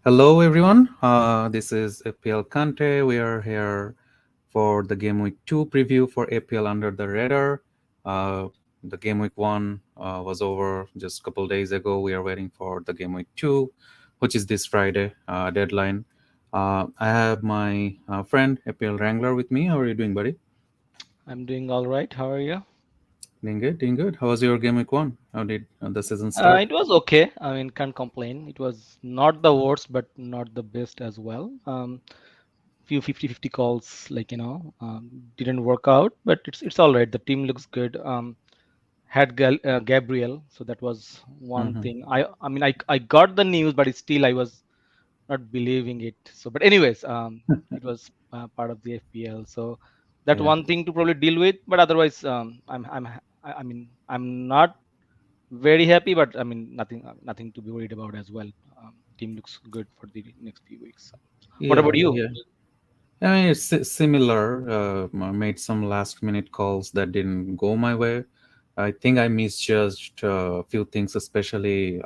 Hello, everyone. This is FPL Kante. We are here for the Game Week 2 preview for APL Under the Radar. The Game Week 1 was over just a couple days ago. We are waiting for the Game Week 2, which is this Friday deadline. I have my friend APL Wrangler with me. How are you doing, buddy? I'm doing all right. How are you? Doing good, doing good. How was your Game Week 1? How did the season start? It was okay. I mean, can't complain. It was not the worst, but not the best as well. Few 50-50 calls, didn't work out, but it's all right. The team looks good. Had Gabriel, so that was one Mm-hmm. thing. I got the news, but it's still I was not believing it. So, but anyways, it was part of the FPL. So that Yeah. one thing to probably deal with. But otherwise, I'm not very happy, but I mean nothing to be worried about as well. Team looks good for the next few weeks. What Yeah, about you? yeah. I mean, it's similar. I made some last minute calls that didn't go my way. I think I misjudged a few things, especially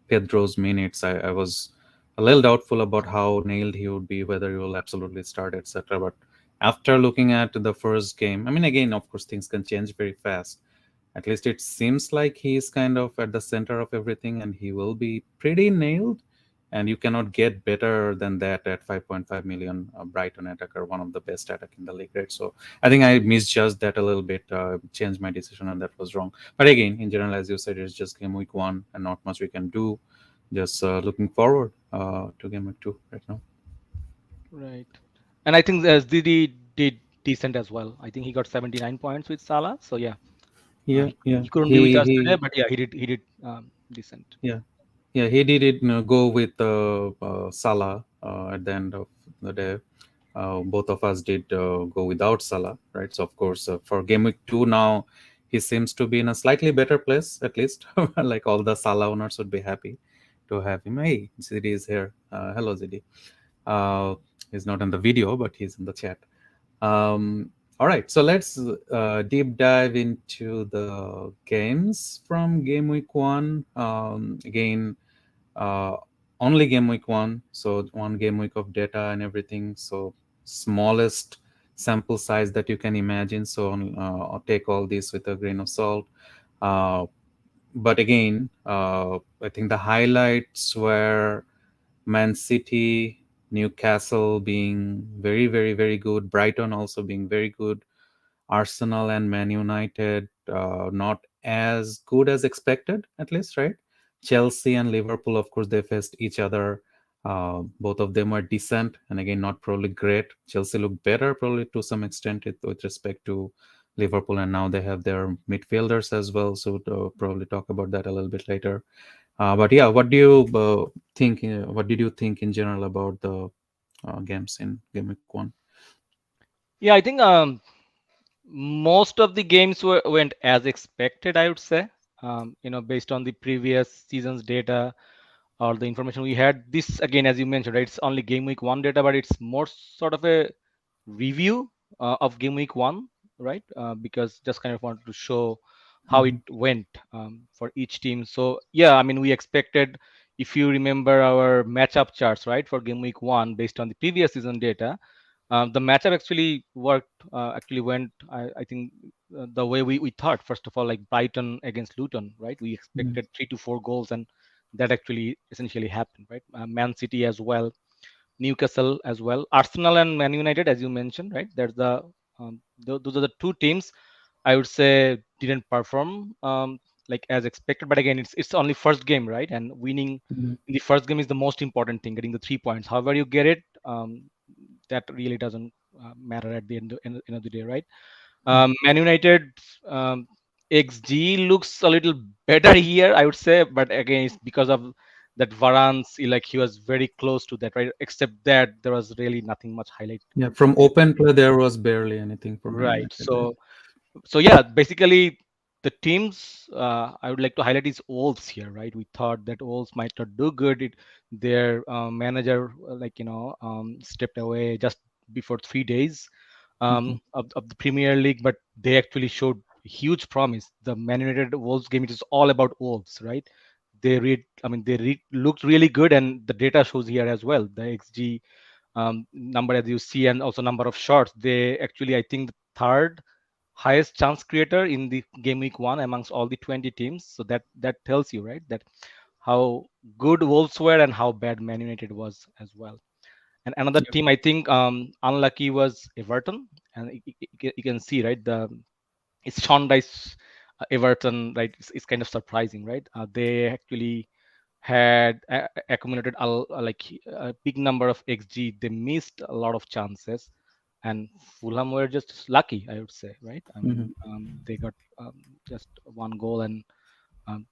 Pedro's minutes. I was a little doubtful about how nailed he would be, whether he will absolutely start, etc. But after looking at the first game, I mean, again, of course, things can change very fast. At least it seems like he's kind of at the center of everything, and he will be pretty nailed, and you cannot get better than that at 5.5 million. Brighton attacker, one of the best attack in the league, right? So I think I misjudged that a little bit, changed my decision, and that was wrong. But again, in general, as you said, it's just game week 1 and not much we can do. Just looking forward to game week 2 right now. Right. And I think Didi did decent as well. I think he got 79 points with Salah. So yeah, Yeah, yeah, he couldn't be with he us today, he but yeah, he did decent. yeah. Yeah, he did it, go with Salah at the end of the day. Both of us did go without Salah, right? So, of course, for game week 2 now, he seems to be in a slightly better place, at least. Like all the Salah owners would be happy to have him. Hey, Zidi is here. Hello, Zidi. Uh, he's not in the video, but he's in the chat. All right, so let's deep dive into the games from game week 1. Again, uh, only game week 1, so one game week of data and everything, so smallest sample size that you can imagine, so I'll take all this with a grain of salt. But again, I think the highlights were Man City, Newcastle being very, very, very good, Brighton also being very good, Arsenal and Man United not as good as expected, at least, right? Chelsea and Liverpool, of course, they faced each other. Both of them were decent, and again, not probably great. Chelsea looked better, probably to some extent, with respect to Liverpool, and now they have their midfielders as well. So we'll probably talk about that a little bit later. But yeah, what do you think? What did you think in general about the games in Game Week 1? Yeah, I think most of the games went as expected, I would say. Based on the previous season's data or the information we had. This again, as you mentioned, right? It's only game week 1 data, but it's more sort of a review of game week 1, right? Because just kind of wanted to show how it Mm-hmm. went for each team. So yeah, I mean, we expected, if you remember our matchup charts, right, for game week 1 based on the previous season data, the matchup actually worked, actually went, I think, the way we thought. First of all, like Brighton against Luton, right? We expected 3 to 4 goals, and that actually essentially happened, right? Man City as well, Newcastle as well, Arsenal and Man United, as you mentioned, right? There's those are the two teams I would say didn't perform like as expected. But again, it's only first game, right? And winning Mm-hmm. in the first game is the most important thing. Getting the 3 points, however you get it, that really doesn't matter at the end of the day, right? Man United um, XG looks a little better here, I would say, but again, it's because of that Varane's, like he was very close to that, right? Except that there was really nothing much highlight Yeah, from from him. open play, there was barely anything from Man Right. United, right? So yeah, basically the teams I would like to highlight is Wolves here, right? We thought that Wolves might not do good. Their manager, stepped away just before 3 days Mhm. of the Premier League, but they actually showed huge promise. The Man United Wolves game, it is all about Wolves, right? they read. I mean, looked really good, and the data shows here as well. The XG number, as you see, and also number of shots. They actually, I think, the third highest chance creator in the game week 1 amongst all the 20 teams. So that tells you, right, that how good Wolves were and how bad Man United was as well. And another Yep. team I think unlucky was Everton, and you can see, right, the it's Sean Dice Everton, right? It's kind of surprising, right? They actually had accumulated a big number of XG. They missed a lot of chances, and Fulham were just lucky, I would say, right? I Mhm. mean, they got just one goal, and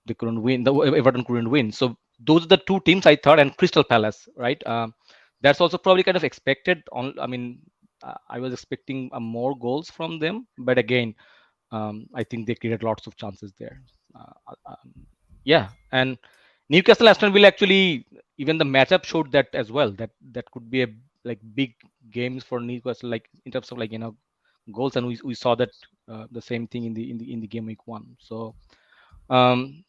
they couldn't win. The Everton couldn't win. So those are the two teams I thought, and Crystal Palace, right? That's also probably kind of expected. On, I mean, I was expecting more goals from them, but again, I think they created lots of chances there. Yeah, and Newcastle Aston Villa actually, even the matchup showed that as well. That could be a like big games for Newcastle, like in terms of goals, and we saw that the same thing in the game week 1. So um,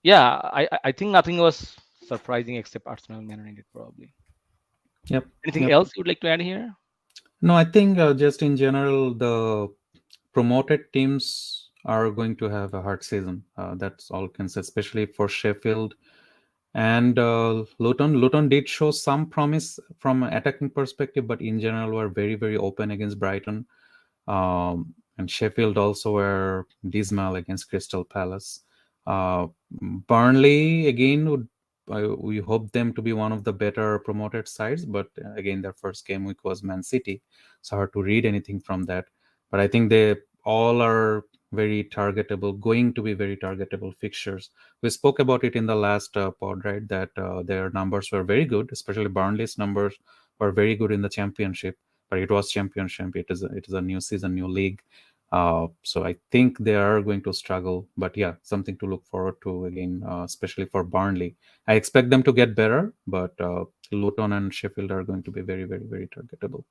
yeah, I think nothing was surprising except Arsenal and Man United probably. Yep. Anything Yep. else you would like to add here? No, I think just in general, the promoted teams are going to have a hard season. That's all can say, especially for Sheffield and Luton. Luton did show some promise from an attacking perspective, but in general were very, very open against Brighton. And Sheffield also were dismal against Crystal Palace. Burnley again we hope them to be one of the better promoted sides, but again their first game week was Man City, so hard to read anything from that. But I think they all are very targetable, going to be very targetable fixtures. We spoke about it in the last pod, right? That their numbers were very good, especially Burnley's numbers were very good in the championship, but it was championship. It is a new season, new league. So I think they are going to struggle. But yeah, something to look forward to again, especially for Burnley. I expect them to get better, but Luton and Sheffield are going to be very, very, very targetable.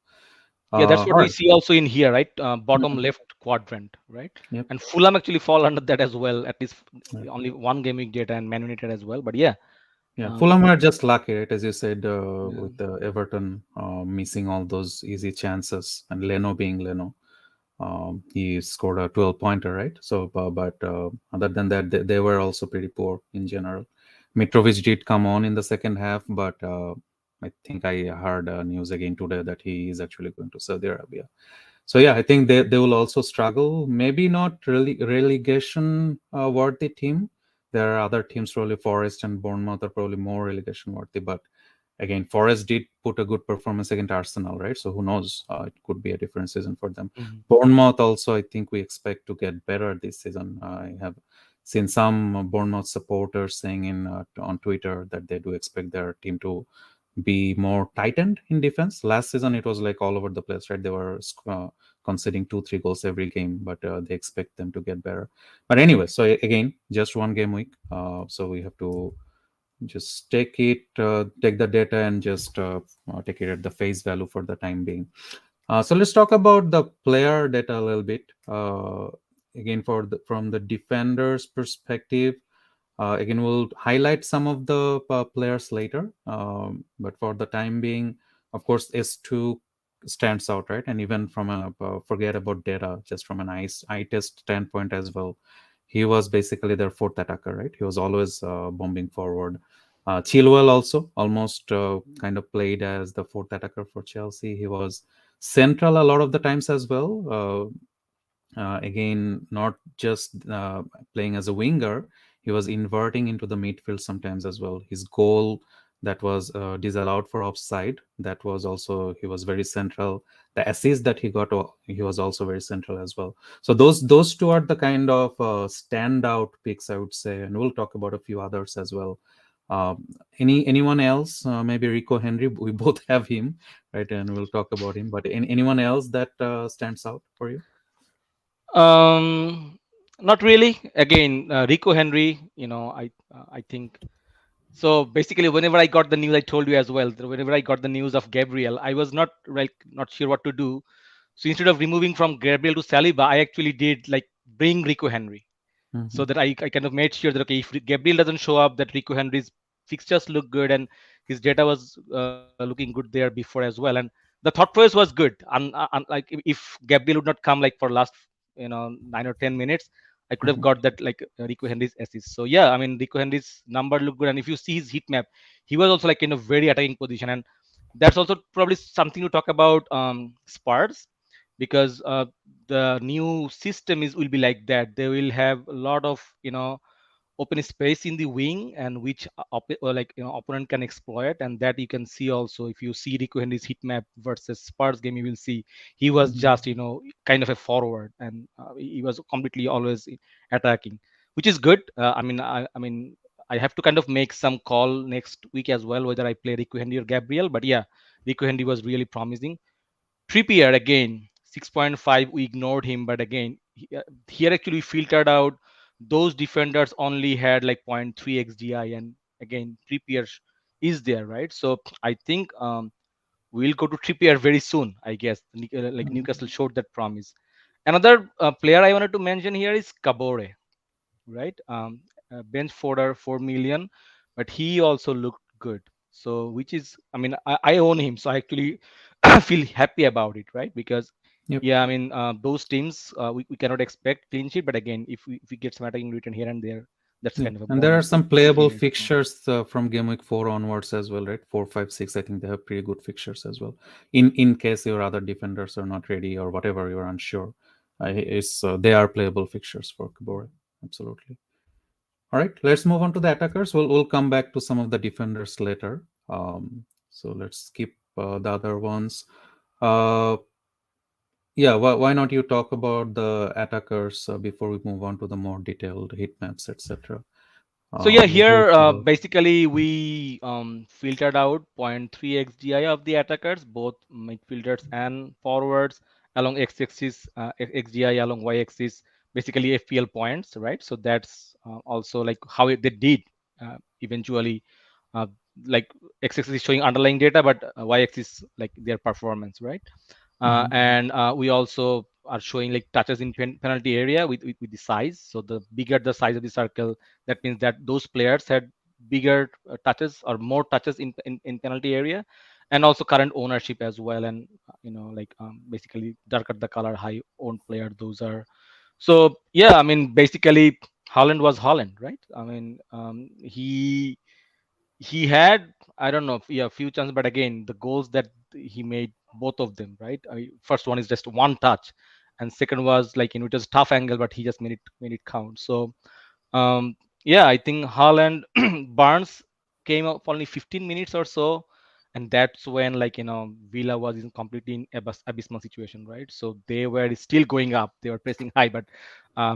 Yeah, that's All what we right. see also in here, right? Bottom Mhm. left quadrant, right? Yep. And Fulham actually fall under that as well. At least Right. only one game week data, and Man United as well. But yeah, Yeah, um, Fulham are just lucky, right? As you said, yeah. with Everton missing all those easy chances and Leno being Leno. He scored a 12 pointer, right? So, but other than that, they were also pretty poor in general. Mitrovic did come on in the second half, but I think I heard news again today that he is actually going to Saudi Arabia. So yeah, I think they will also struggle. Maybe not really relegation worthy team. There are other teams, probably Forest and Bournemouth are probably more relegation worthy. But again, Forest did put a good performance against Arsenal, right? So who knows? It could be a different season for them. Mhm. Bournemouth also, I think we expect to get better this season. I have seen some Bournemouth supporters saying in on Twitter that they do expect their team to be more tightened in defense. Last season it was like all over the place, right? They were conceding 2 3 goals every game, but they expect them to get better. But anyway, so again, just one game week, so we have to just take the data and just take it at the face value for the time being. So let's talk about the player data a little bit. Again, from the defenders perspective, again, we'll highlight some of the players later. But for the time being, of course, S2 stands out, right? And even from a forget about data, just from an eye test standpoint as well, he was basically their fourth attacker, right? He was always bombing forward. Chilwell also almost kind of played as the fourth attacker for Chelsea. He was central a lot of the times as well. Again, not just playing as a winger, he was inverting into the midfield sometimes as well. His goal that was disallowed for offside, that was also, he was very central. The assist that he got, he was also very central as well. So those two are the kind of standout picks, I would say, and we'll talk about a few others as well. Anyone else? Maybe Rico Henry. We both have him, right? And we'll talk about him. But anyone else that stands out for you? Um, Not really. Again, Rico Henry. I think so. Basically, whenever I got the news, I told you as well. That whenever I got the news of Gabriel, I was not sure what to do. So instead of removing from Gabriel to Saliba, I actually did like bring Rico Henry. so Hmm. that I kind of made sure that okay, if Gabriel doesn't show up, that Rico Henry's fixtures look good and his data was looking good there before as well. And the thought process was good. Like if Gabriel would not come like for last 9 or 10 minutes, I could have Hmm. got that like Rico Henry's assist. So yeah, I mean Rico Henry's number looked good, and if you see his heat map, he was also like in a very attacking position, and that's also probably something to talk about Spurs, because the new system is will be like that. They will have a lot of open space in the wing, and which opponent can exploit, and that you can see also if you see Rico Henry's heat map versus Spurs game. You will see he was Hmm. just kind of a forward, and he was completely always attacking, which is good. I mean I have to kind of make some call next week as well whether I play Rico Henry or Gabriel, but yeah, Rico Henry was really promising. Trippier again, 6.5. We ignored him, but again, here actually we filtered out those defenders only had like zero point 0.3 xgi, and again Trippier is there, right? So I think we'll go to Trippier very soon, I guess. Like Newcastle showed that promise. Another player I wanted to mention here is Kabore, right? Bench fodder 4 million, but he also looked good. So, which is, I mean, I own him, so I actually feel happy about it, right? Because, Yep. yeah, I mean, those teams we cannot expect clean sheet, but again, if we get some attacking return here and there, that's Yeah, kind of a and there are bonus some to playable feel it. Yeah. fixtures from game week 4 onwards as well, right? 4, 5, 6. I think they have pretty good fixtures as well. In case your other defenders are not ready or whatever you're unsure, is they are playable fixtures for Kabore. Absolutely. All right, let's move on to the attackers. We'll come back to some of the defenders later. So let's skip the other ones. Uh, yeah, why not you talk about the attackers before we move on to the more detailed heat maps, etc. So yeah, Who's here the basically we filtered out zero point 0.3 xgi of the attackers, both midfielders and forwards, along x-axis, xgi along y-axis, basically FPL points, right? So that's also like how they did eventually. Uh, like x-axis is showing underlying data, but y-axis like their performance, right? Mhm. And we also are showing like touches in penalty area with the size. So the bigger the size of the circle, that means that those players had bigger touches or more touches in penalty area, and also current ownership as well. And like basically darker the color, high owned player those are. So yeah, I mean basically Holland was Holland, right? I mean he had, I don't know, yeah, a few chances, but again the goals that he made, both of them, right? First one is just one touch, and second was like it was tough angle, but he just made it count. So yeah, I think Haaland Barnes came up for only 15 minutes or so, and that's when like Villa was in completely in abysmal situation, right? So they were still going up, they were pressing high, but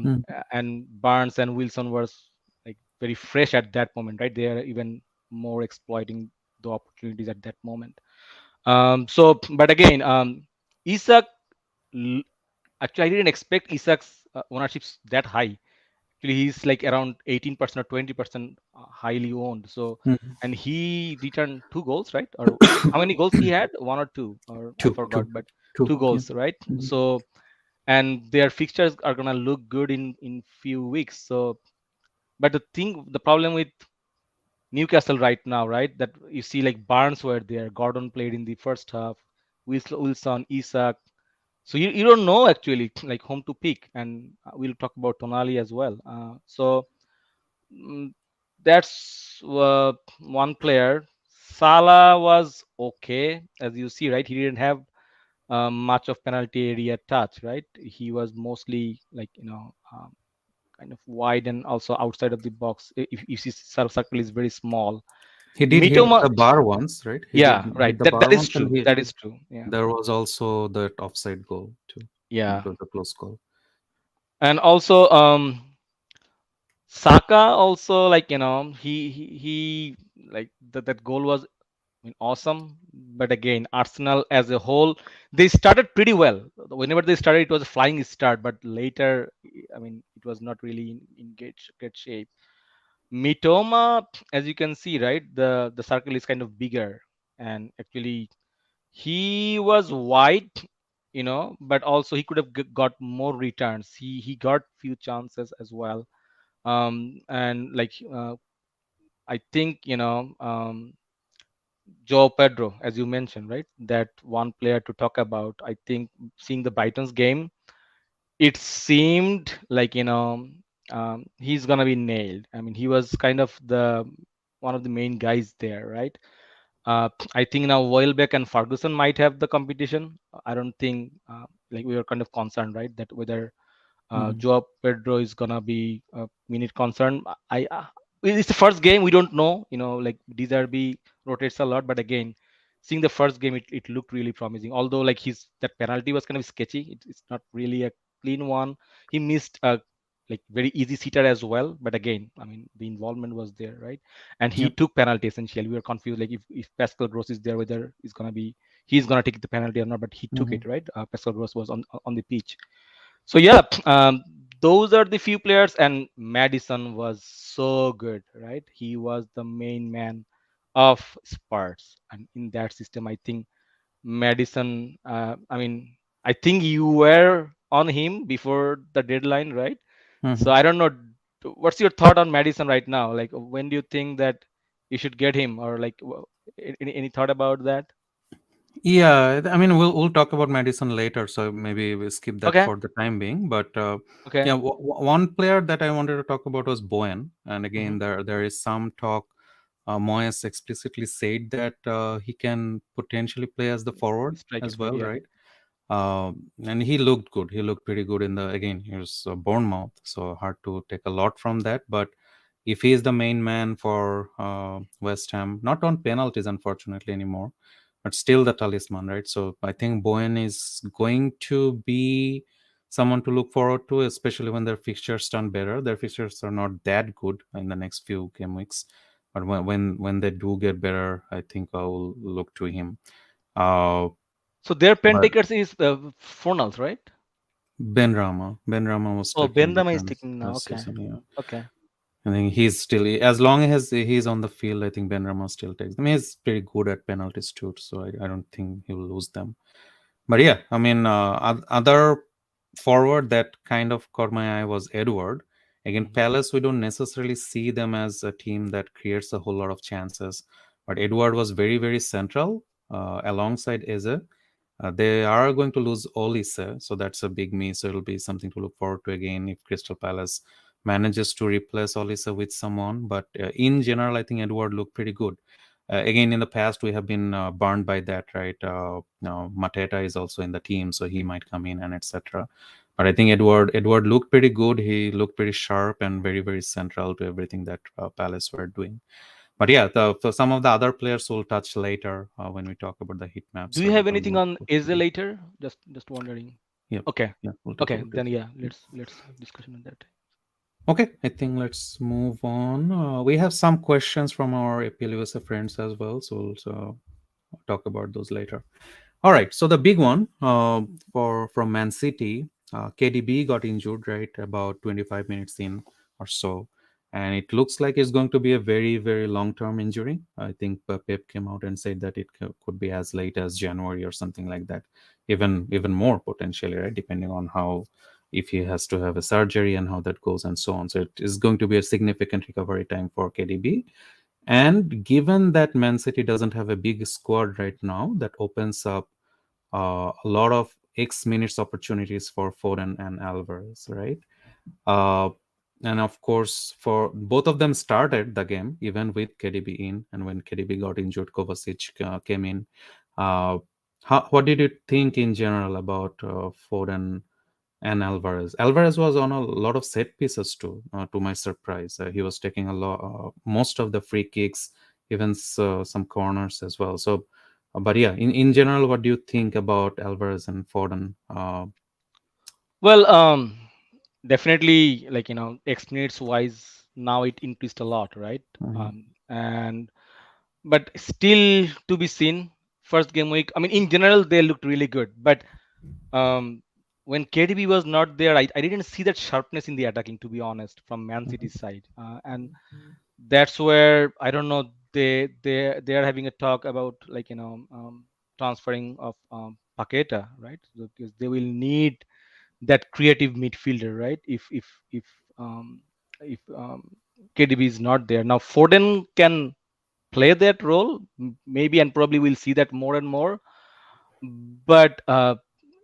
Mm. and Barnes and Wilson was like very fresh at that moment, right? They are even more exploiting the opportunities at that moment. So but again Isak, l- actually I didn't expect Isak's ownerships that high. Actually he's like around 18% or 20% highly owned. So Mhm. and he returned two goals, right? Or how many goals he had, one or two, or I Two, forgot, two, but two. two Yeah. goals, right? Mhm. So and their fixtures are gonna look good in few weeks. So but the problem with Newcastle right now, right, that you see like Barnes were there, Gordon played in the first half, Wilson, Isak. So you don't know actually like whom to pick, and we'll talk about Tonali as well. So mm, that's one player. Salah was okay, as you see, right? He didn't have much of penalty area touch, right? He was mostly like kind of wide and also outside of the box. If you see circle is very small. He did hit Mitoma, the bar once, right? He did yeah, right. hit the That bar is once, and true. That is true. Yeah, there was also that offside goal too. yeah, It was a close call. and also Saka also like he like that goal was, I mean, awesome. But again, Arsenal as a whole, they started pretty well. Whenever they started, it was a flying start. But later, I mean, it was not really in great shape. Mitoma, as you can see, right, the circle is kind of bigger, and actually he was wide, but also he could have got more returns. He got few chances as well. And like I think Joe Pedro, as you mentioned, right? That one player to talk about. I think seeing the Brighton's game, it seemed like he's gonna be nailed. I mean, he was kind of the one of the main guys there, right? I think now Welbeck and Ferguson might have the competition. I don't think like we were kind of concerned, right, that whether Hmm. Joao Pedro is gonna be a minute concern. It's the first game. We don't know. Like Diaby rotates a lot, but again, seeing the first game, it looked really promising. Although like his that penalty was kind of sketchy. It's not really a clean one. He missed a like very easy sitter as well. But again, I mean the involvement was there, right? And he Yep. took penalty essentially. We were confused like if Pascal Gross is there, whether he's gonna take the penalty or not. But he took Hmm. it, right? Pascal Gross was on the pitch. So yeah, those are the few players, and Maddison was so good, right? He was the main man of Spurs, and in that system, I think Maddison. I mean, I think you were on him before the deadline, right? So Hmm. I don't know. What's your thought on Maddison right now? Like, when do you think that you should get him, or like, any thought about that? Yeah, I mean, we'll talk about Madison later, so maybe we'll skip that Okay, for the time being. But okay. yeah, one player that I wanted to talk about was Bowen, and Hmm. again, there is some talk. Moyes explicitly said that he can potentially play as the forward Strike it as right, well, yeah. right? And he looked good. He looked pretty good in the again. He was Bournemouth, so hard to take a lot from that. But if he is the main man for West Ham, not on penalties, unfortunately anymore, but still the talisman, right? So I think Bowen is going to be someone to look forward to, especially when their fixtures turn better. Their fixtures are not that good in the next few game weeks, but when they do get better, I think I'll look to him. Uh, So their pen but takers is Fornals, right? Ben Rama was Oh, stuck in Benzema is defense taking now. last Okay. season. Yeah, Okay. I think he's still as long as he's on the field. I think Ben Rama still takes. I mean, he's pretty good at penalties too, so I don't think he will lose them. But yeah, I mean, other forward that kind of caught my eye was Edward. Again, Mhm. Palace, we don't necessarily see them as a team that creates a whole lot of chances, but Edward was very, very central alongside Eze. They are going to lose Olise, so that's a big miss. So it'll be something to look forward to again if Crystal Palace manages to replace Olise with someone. But in general, I think Edward looked pretty good. Again, in the past, we have been burned by that, right? Now Mateta is also in the team, so he might come in and etc. But I think Edward looked pretty good. He looked pretty sharp and very very central to everything that Palace were doing. But yeah, for some of the other players we'll touch later when we talk about the heat Do maps you have or anything more on Eze specifically. later? Just wondering. Yep. Okay. Yeah, we'll talk Okay. about Then it. yeah, let's have discussion on that. Okay, I think let's move on. We have some questions from our APL USA friends as well, so we'll also talk about those later. All right, so the big one for from Man City, KDB got injured right about 25 minutes in or so, and it looks like it's going to be a very very long term injury. I think Pep came out and said that it could be as late as January or something like that, even more potentially, right? Depending on how if he has to have a surgery and how that goes and so on. So it is going to be a significant recovery time for KDB. And given that Man City doesn't have a big squad right now, that opens up a lot of X minutes opportunities for Foden and Alvarez, right? Uh, and of course, for both of them started the game even with KDB in, and when KDB got injured, Kovacic came in. Uh, what did you think in general about Foden and Alvarez? Alvarez was on a lot of set pieces too, to my surprise. He was taking a lot, most of the free kicks, even some corners as well. So, but yeah, in general, what do you think about Alvarez and Foden? Well, definitely like X minutes wise now it increased a lot, right? Mhm, And but still to be seen. First game week. I mean, in general they looked really good, but um, when KDB was not there, I didn't see that sharpness in the attacking, to be honest, from Man mhm, City's side, and that's where I don't know they are having a talk about like transferring of Paqueta, right? So, because they will need that creative midfielder, right? If um, if KDB is not there. Now Foden can play that role, maybe, and probably we'll see that more and more. But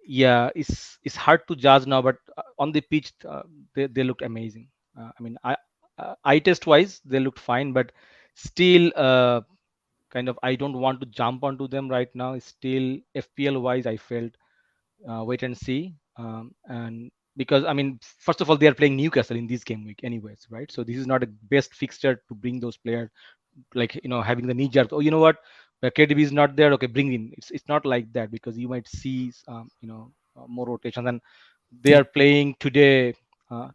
yeah, it's hard to judge now. But on the pitch, they looked amazing. I mean, eye test wise, they looked fine, but still, kind of, I don't want to jump onto them right now. Still, FPL wise, I felt wait and see. And because I mean, first of all, they are playing Newcastle in this game week, anyways, right? So this is not a best fixture to bring those players, like having the knee jerk. Oh, you know what? KDB is not there. Okay, bring in. It's not like that, because you might see more rotation. And they Yep. are playing today.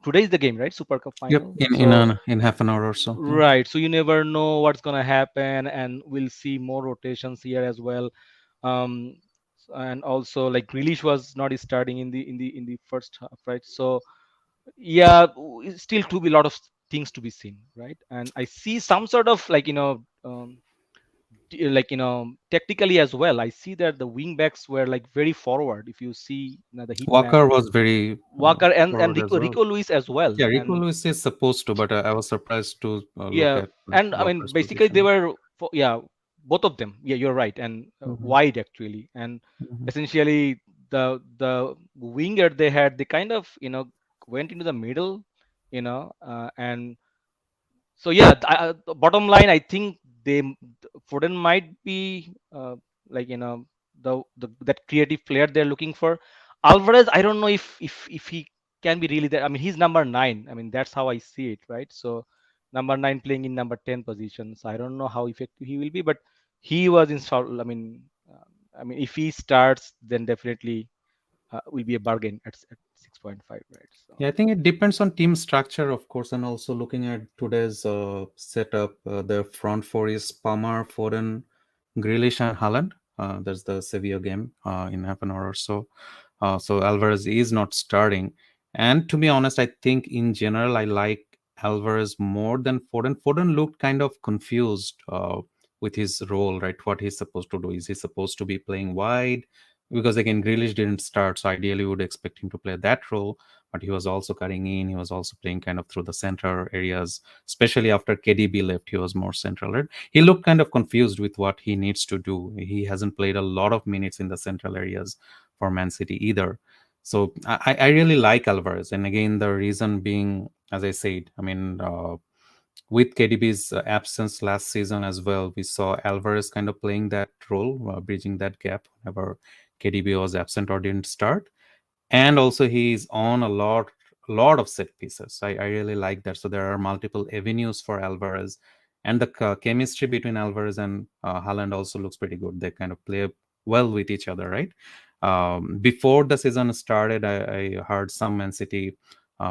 Today is the game, right? Super Cup Yep. final. In So in half an hour or so. Yeah. right. So you never know what's gonna happen, and we'll see more rotations here as well. Um, and also, like, Grealish was not starting in the first half, right? So yeah, it's still to be a lot of things to be seen, right? And I see some sort of, like, tactically as well. I see that the wing backs were like very forward. If you see, the hitman Walker was very Walker and forward as Rico, well. Rico Lewis as well. Yeah, Rico And Lewis is supposed to, but I was surprised to look yeah, at like and I mean, Walker's basically they position. were yeah, both of them. Yeah, you're right. And Hmm. wide actually. And Hmm. essentially the winger they had, they kind of went into the middle, and so yeah, the bottom line, I think they Foden might be like that creative player they're looking for. Alvarez, I don't know if he can be really there. I mean, he's number 9. I mean, that's how I see it, right? So number 9 playing in number 10 position. So I don't know how effective he will be, but he was installed. I mean, if he starts, then definitely will be a bargain at 6.5, right? So Yeah, I think it depends on team structure, of course, and also looking at today's setup. The front four is Palmer, Foden, Grealish, and Haaland. That's the Sevilla game in half an hour or so. So Alvarez is not starting. And to be honest, I think in general I like Alvarez more than Foden. Foden looked kind of confused with his role, right? What he's supposed to do. Is he supposed to be playing wide? Because again, Grealish didn't start, so ideally we would expect him to play that role. But he was also cutting in. He was also playing kind of through the center areas, especially after KDB left. He was more central, right? He looked kind of confused with what he needs to do. He hasn't played a lot of minutes in the central areas for Man City either. So I really like Alvarez. And again, the reason being, as I said, I mean, with KDB's absence last season as well, we saw Alvarez kind of playing that role, bridging that gap whenever KDB was absent or didn't start. And also he's on a lot of set pieces. I really like that. So there are multiple avenues for Alvarez, and the chemistry between Alvarez and Haaland also looks pretty good. They kind of play well with each other, right? Before the season started, I heard some Man City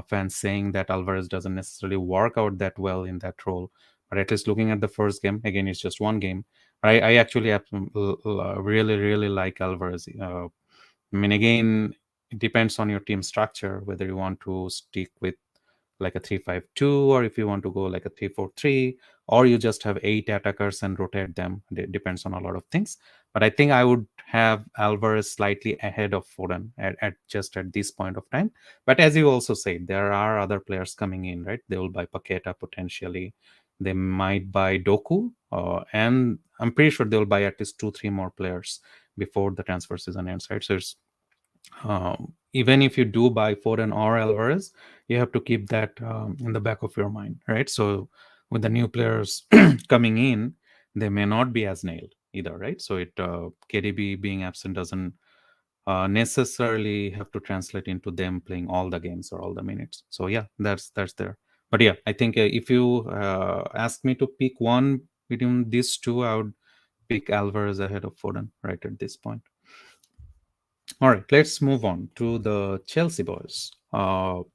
fans saying that Alvarez doesn't necessarily work out that well in that role. But at least looking at the first game, again, it's just one game. I actually really, really like Alvarez. I mean, again, it depends on your team structure whether you want to stick with like a 3-5-2, or if you want to go like a 3-4-3, or you just have 8 attackers and rotate them. It depends on a lot of things. But I think I would have Alvarez slightly ahead of Foden at just at this point of time. But as you also said, there are other players coming in, right? They will buy Paqueta potentially. They might buy Doku, and I'm pretty sure they'll buy at least 2-3 more players before the transfer season ends, right? So it's even if you do buy Foden or Alvarez, you have to keep that in the back of your mind, right? So with the new players coming in, they may not be as nailed either, right? So it KDB being absent doesn't necessarily have to translate into them playing all the games or all the minutes. So yeah, that's there. But yeah, I think if you ask me to pick one between these two, I would pick Alvarez ahead of Foden right at this point. All right, let's move on to the Chelsea boys. So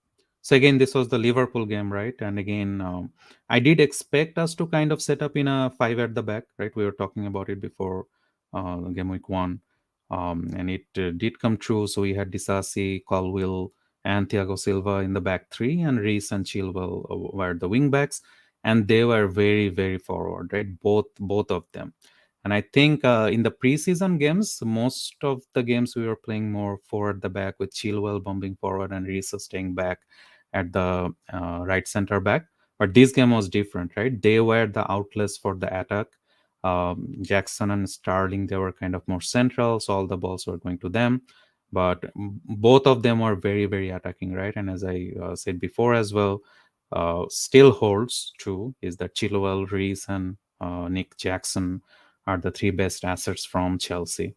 again, this was the Liverpool game, right? And again, I did expect us to kind of set up in a five at the back, right? We were talking about it before game week one, and it did come true. So we had Disasi, Colwill, and Thiago Silva in the back three, and Reece and Chilwell were the wing backs, and they were very, very forward, right? Both of them. And I think in the preseason games, most of the games we were playing more forward the back with Chilwell bumping forward and Reece staying back. at the right center back. But this game was different, right? They were the outlets for the attack. Jackson and Sterling, they were kind of more central, so all the balls were going to them. But both of them were very, very attacking, right? And as I said before as well, still holds true is that Chilwell, Reece, and Nick Jackson are the three best assets from Chelsea.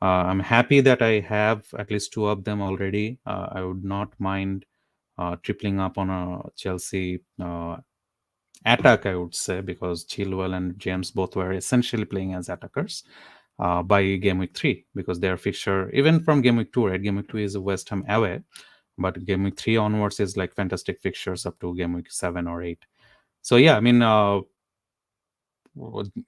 I'm happy that I have at least two of them already. I would not mind tripling up on a Chelsea attack, I would say, because Chilwell and James both were essentially playing as attackers by game week 3, because their fixture, even from game week 2, right? Game week 2 is a West Ham away, but game week 3 onwards is like fantastic fixtures up to game week 7 or 8. So, yeah, I mean,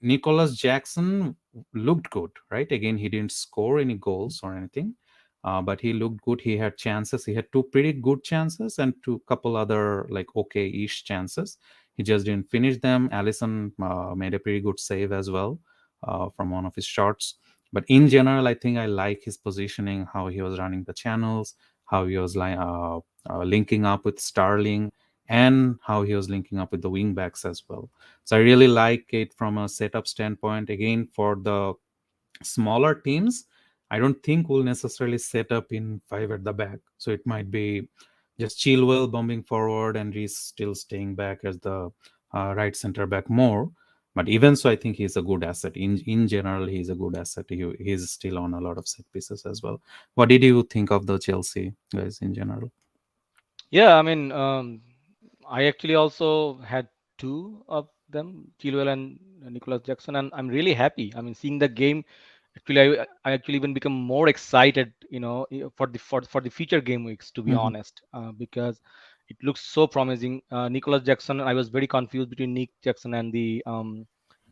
Nicholas Jackson looked good, right? Again, he didn't score any goals or anything, but he looked good. He had chances. He had two pretty good chances and two couple other like okay-ish chances. He just didn't finish them. Allison made a pretty good save as well from one of his shots. But in general, I think I like his positioning, how he was running the channels, how he was linking up with Starling, and how he was linking up with the wing backs as well. So I really like it from a setup standpoint. Again, for the smaller teams, I don't think we'll necessarily set up in five at the back. So it might be just Chilwell bombing forward and Reece still staying back as the right center back more. But even so, I think he's a good asset. In general, he's a good asset. He's still on a lot of set pieces as well. What did you think of the Chelsea guys in general? Yeah, I mean, I actually also had two of them, Chilwell and Nicholas Jackson, and I'm really happy. I mean, seeing the game, actually, I actually even become more excited, for the future game weeks, to be Mhm. honest, because it looks so promising. Nicholas Jackson, I was very confused between Nick Jackson and the and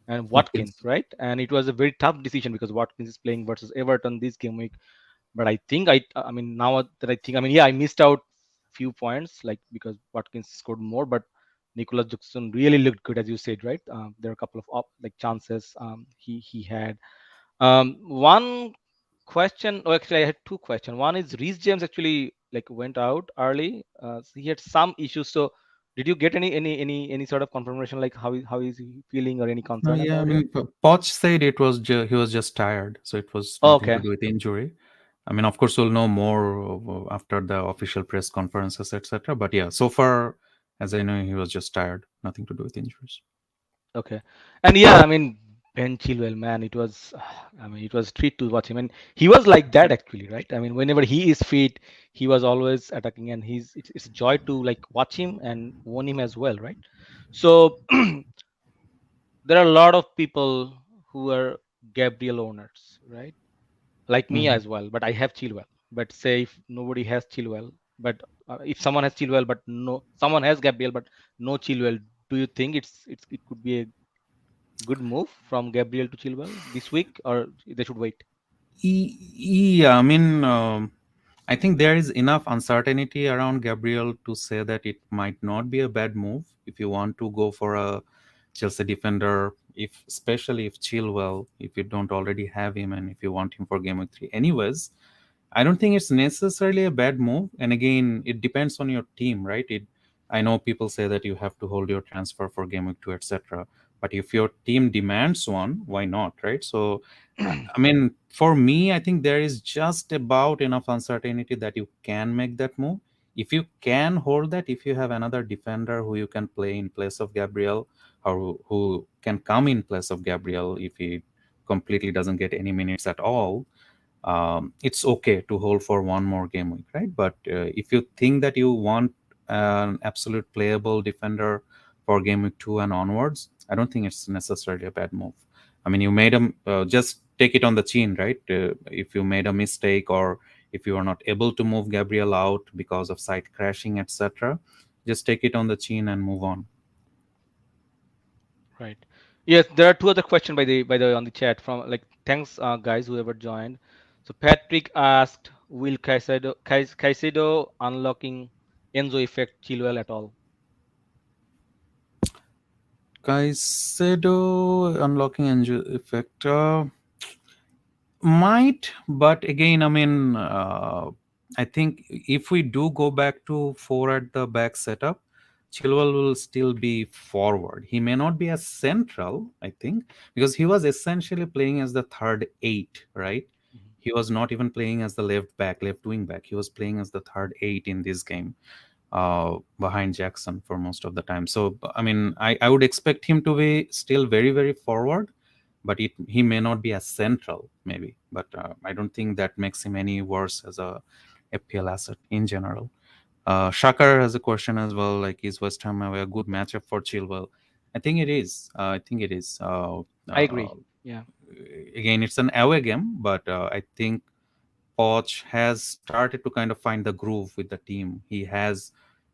Watkins, Watkins. right? And it was a very tough decision because Watkins is playing versus Everton this game week. But I mean, now that I think, I mean, yeah, I missed out few points, like because Watkins scored more, but Nicholas Jackson really looked good, as you said, right? There are a couple of like chances he had. One question, oh, actually, I had two questions. One is Reece James actually like went out early. So he had some issues. So did you get any sort of confirmation, like how is he feeling, or any No, concern yeah, I about it? mean, Poch said it was he was just tired, so it was Oh, nothing to okay. do with injury. I mean, of course, we'll know more after the official press conferences, etc. But yeah, so far as I know, he was just tired, nothing to do with injuries. Okay. And yeah, I mean, Ben Chilwell, man, it was, I mean, it was a treat to watch him. And he was like that actually, right? I mean, whenever he is fit, he was always attacking, and it's a joy to like watch him and own him as well, right? So there are a lot of people who are Gabriel owners, right? Like me Mhm. as well, but I have Chilwell. But say if nobody has Chilwell, but if someone has Chilwell, but no, someone has Gabriel, but no Chilwell, do you think it could be a good move from Gabriel to Chilwell this week, or they should wait? Yeah, I mean, I think there is enough uncertainty around Gabriel to say that it might not be a bad move if you want to go for a Chelsea defender, if especially if Chilwell, if you don't already have him and if you want him for game week 3. Anyways, I don't think it's necessarily a bad move. And again, it depends on your team, right? I know people say that you have to hold your transfer for game week 2, etc. But if your team demands one, why not, right? So I mean, for me, I think there is just about enough uncertainty that you can make that move. If you can hold that, if you have another defender who you can play in place of Gabriel, or who can come in place of Gabriel if he completely doesn't get any minutes at all, it's okay to hold for one more game week, right? But if you think that you want an absolute playable defender for game week 2 and onwards, I don't think it's necessarily a bad move. I mean, you made a just take it on the chin, right? If you made a mistake, or if you are not able to move Gabriel out because of site crashing, etc., just take it on the chin and move on. Right. Yes, there are two other questions by the on the chat from like thanks guys whoever joined. So Patrick asked, will Caicedo unlocking Enzo effect Chilwell at all? Caicedo unlocking injury effect. Might, but again, I mean, I think if we do go back to four at the back setup, Chilwell will still be forward. He may not be as central, I think, because he was essentially playing as the third eight, right? Mhm. He was not even playing as the left back, left wing back. He was playing as the third eight in this game, behind Jackson for most of the time. So, I mean, I would expect him to be still very, very forward, but he may not be as central, maybe. But I don't think that makes him any worse as a FPL asset in general. Shakar has a question as well, like, is West Ham a good matchup for Chilwell? I think it is. I think it is. I Uh, agree. Yeah. Again, it's an away game, but I think Poch has started to kind of find the groove with the team. He has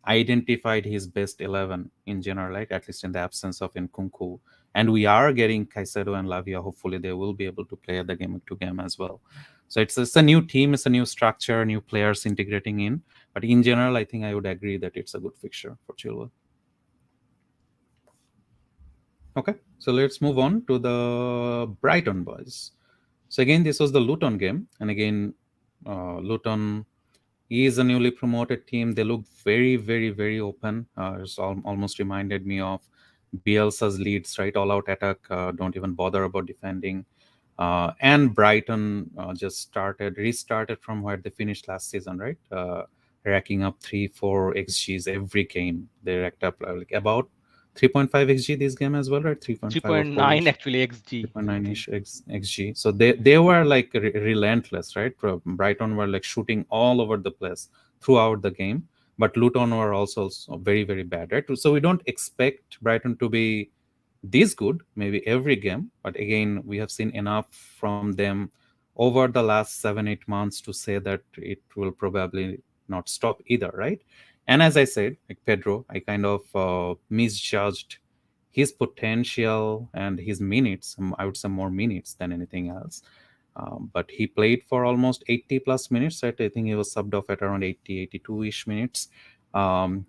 identified his best 11 in general, like at least in the absence of Nkunku. And we are getting Caicedo and Lavia. Hopefully, they will be able to play at the game to game as well. So it's a new team, it's a new structure, new players integrating in. But in general, I think I would agree that it's a good fixture for Chilwell. Okay, so let's move on to the Brighton boys. So again, this was the Luton game, and again, Luton is a newly promoted team. They look very, very, very open. It's almost reminded me of Bielsa's Leeds, right? All out attack, don't even bother about defending. And Brighton restarted from where they finished last season, right? Racking up 3-4 XGs every game. They racked up like about 3.5 XG this game as well, right? 3.5 or 4 3.9 ish. actually XG, I 3.9 think. ish XG. So they were like relentless, right? Brighton were like shooting all over the place throughout the game, but Luton were also very, very bad, right? So we don't expect Brighton to be this good maybe every game, but again, we have seen enough from them over the last 7-8 months to say that it will probably not stop either, right? And as I said, like Pedro, I kind of misjudged his potential and his minutes. I would say more minutes than anything else. But he played for almost 80 plus minutes, right? I think he was subbed off at around 80, 82-ish minutes.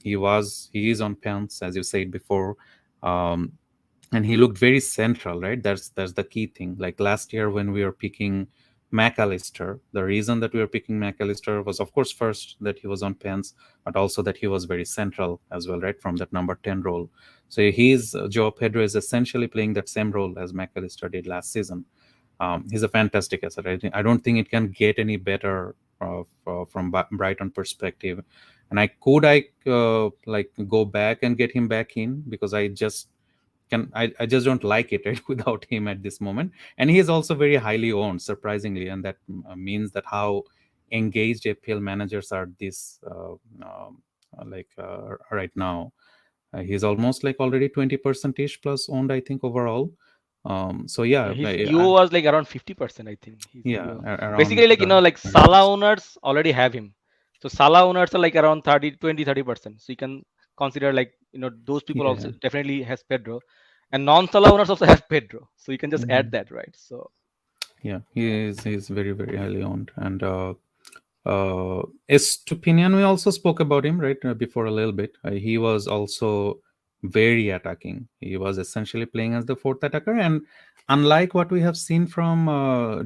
He is on pens, as you said before. Um, and he looked very central, right? That's the key thing. Like last year when we were picking McAllister, the reason that we were picking McAllister was, of course, first that he was on pens, but also that he was very central as well, right, from that number 10 role. So Joe Pedro is essentially playing that same role as McAllister did last season. He's a fantastic asset. I don't think it can get any better from Brighton perspective. And I like go back and get him back in, because I just don't like it, right, without him at this moment. And he is also very highly owned, surprisingly, and that means that how engaged FPL managers are this right now. He's almost like already 20% ish plus owned, I think, overall. So Yeah, yeah, his EO was like around 50%, I think. His yeah, EO. around Basically, like, around like 20 Salah plus. owners already have him. So Salah owners are like around 30, 20, 30%. So you can consider like, those people Yeah. also definitely has Pedro. And non-Salah owners also have Pedro. So you can just add Mhm. that, right? So Yeah, he's very, very highly owned. And Estupinian, we also spoke about him right before a little bit. He was also very attacking. He was essentially playing as the fourth attacker, and unlike what we have seen from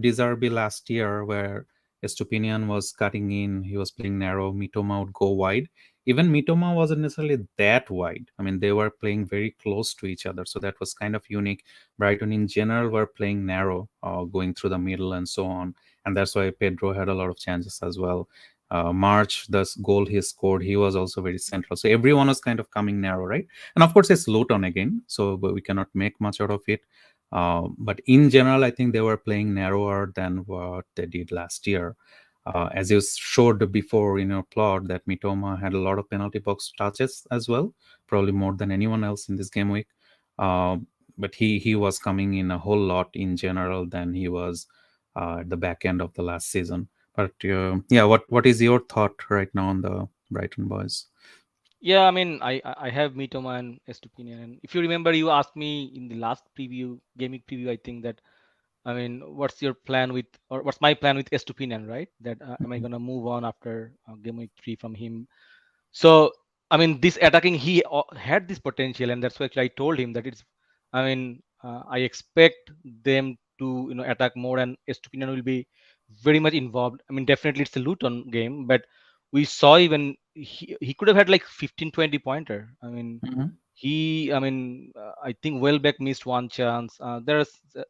Desarbi last year, where Estupinian was cutting in, he was playing narrow. Mitoma would go wide. Even Mitoma wasn't necessarily that wide. I mean, they were playing very close to each other, so that was kind of unique. Brighton in general were playing narrow, going through the middle and so on, and that's why Pedro had a lot of chances as well. March, the goal he scored, he was also very central. So everyone was kind of coming narrow, right? And of course, it's Luton again, so but we cannot make much out of it. But in general, I think they were playing narrower than what they did last year. As you showed before in your plot, that Mitoma had a lot of penalty box touches as well, probably more than anyone else in this game week. Uh, but he was coming in a whole lot in general than he was at the back end of the last season. But yeah, what is your thought right now on the Brighton boys? yeah, I mean, I have Mitoma and Estupinian. And if you remember, you asked me in the last preview, gaming preview, I think that, I mean, what's your plan with, or what's my plan with Estupinian, right? That am I Mhm. gonna move on after game week 3 from him? So, I mean, this attacking, he had this potential, and that's why actually I told him that it's, I mean, I expect them to, attack more, and Estupinian will be very much involved. I mean, definitely it's a Luton game, but we saw even he could have had like 15, 20 pointer. I mean, Mm-hmm. I think Welbeck missed one chance.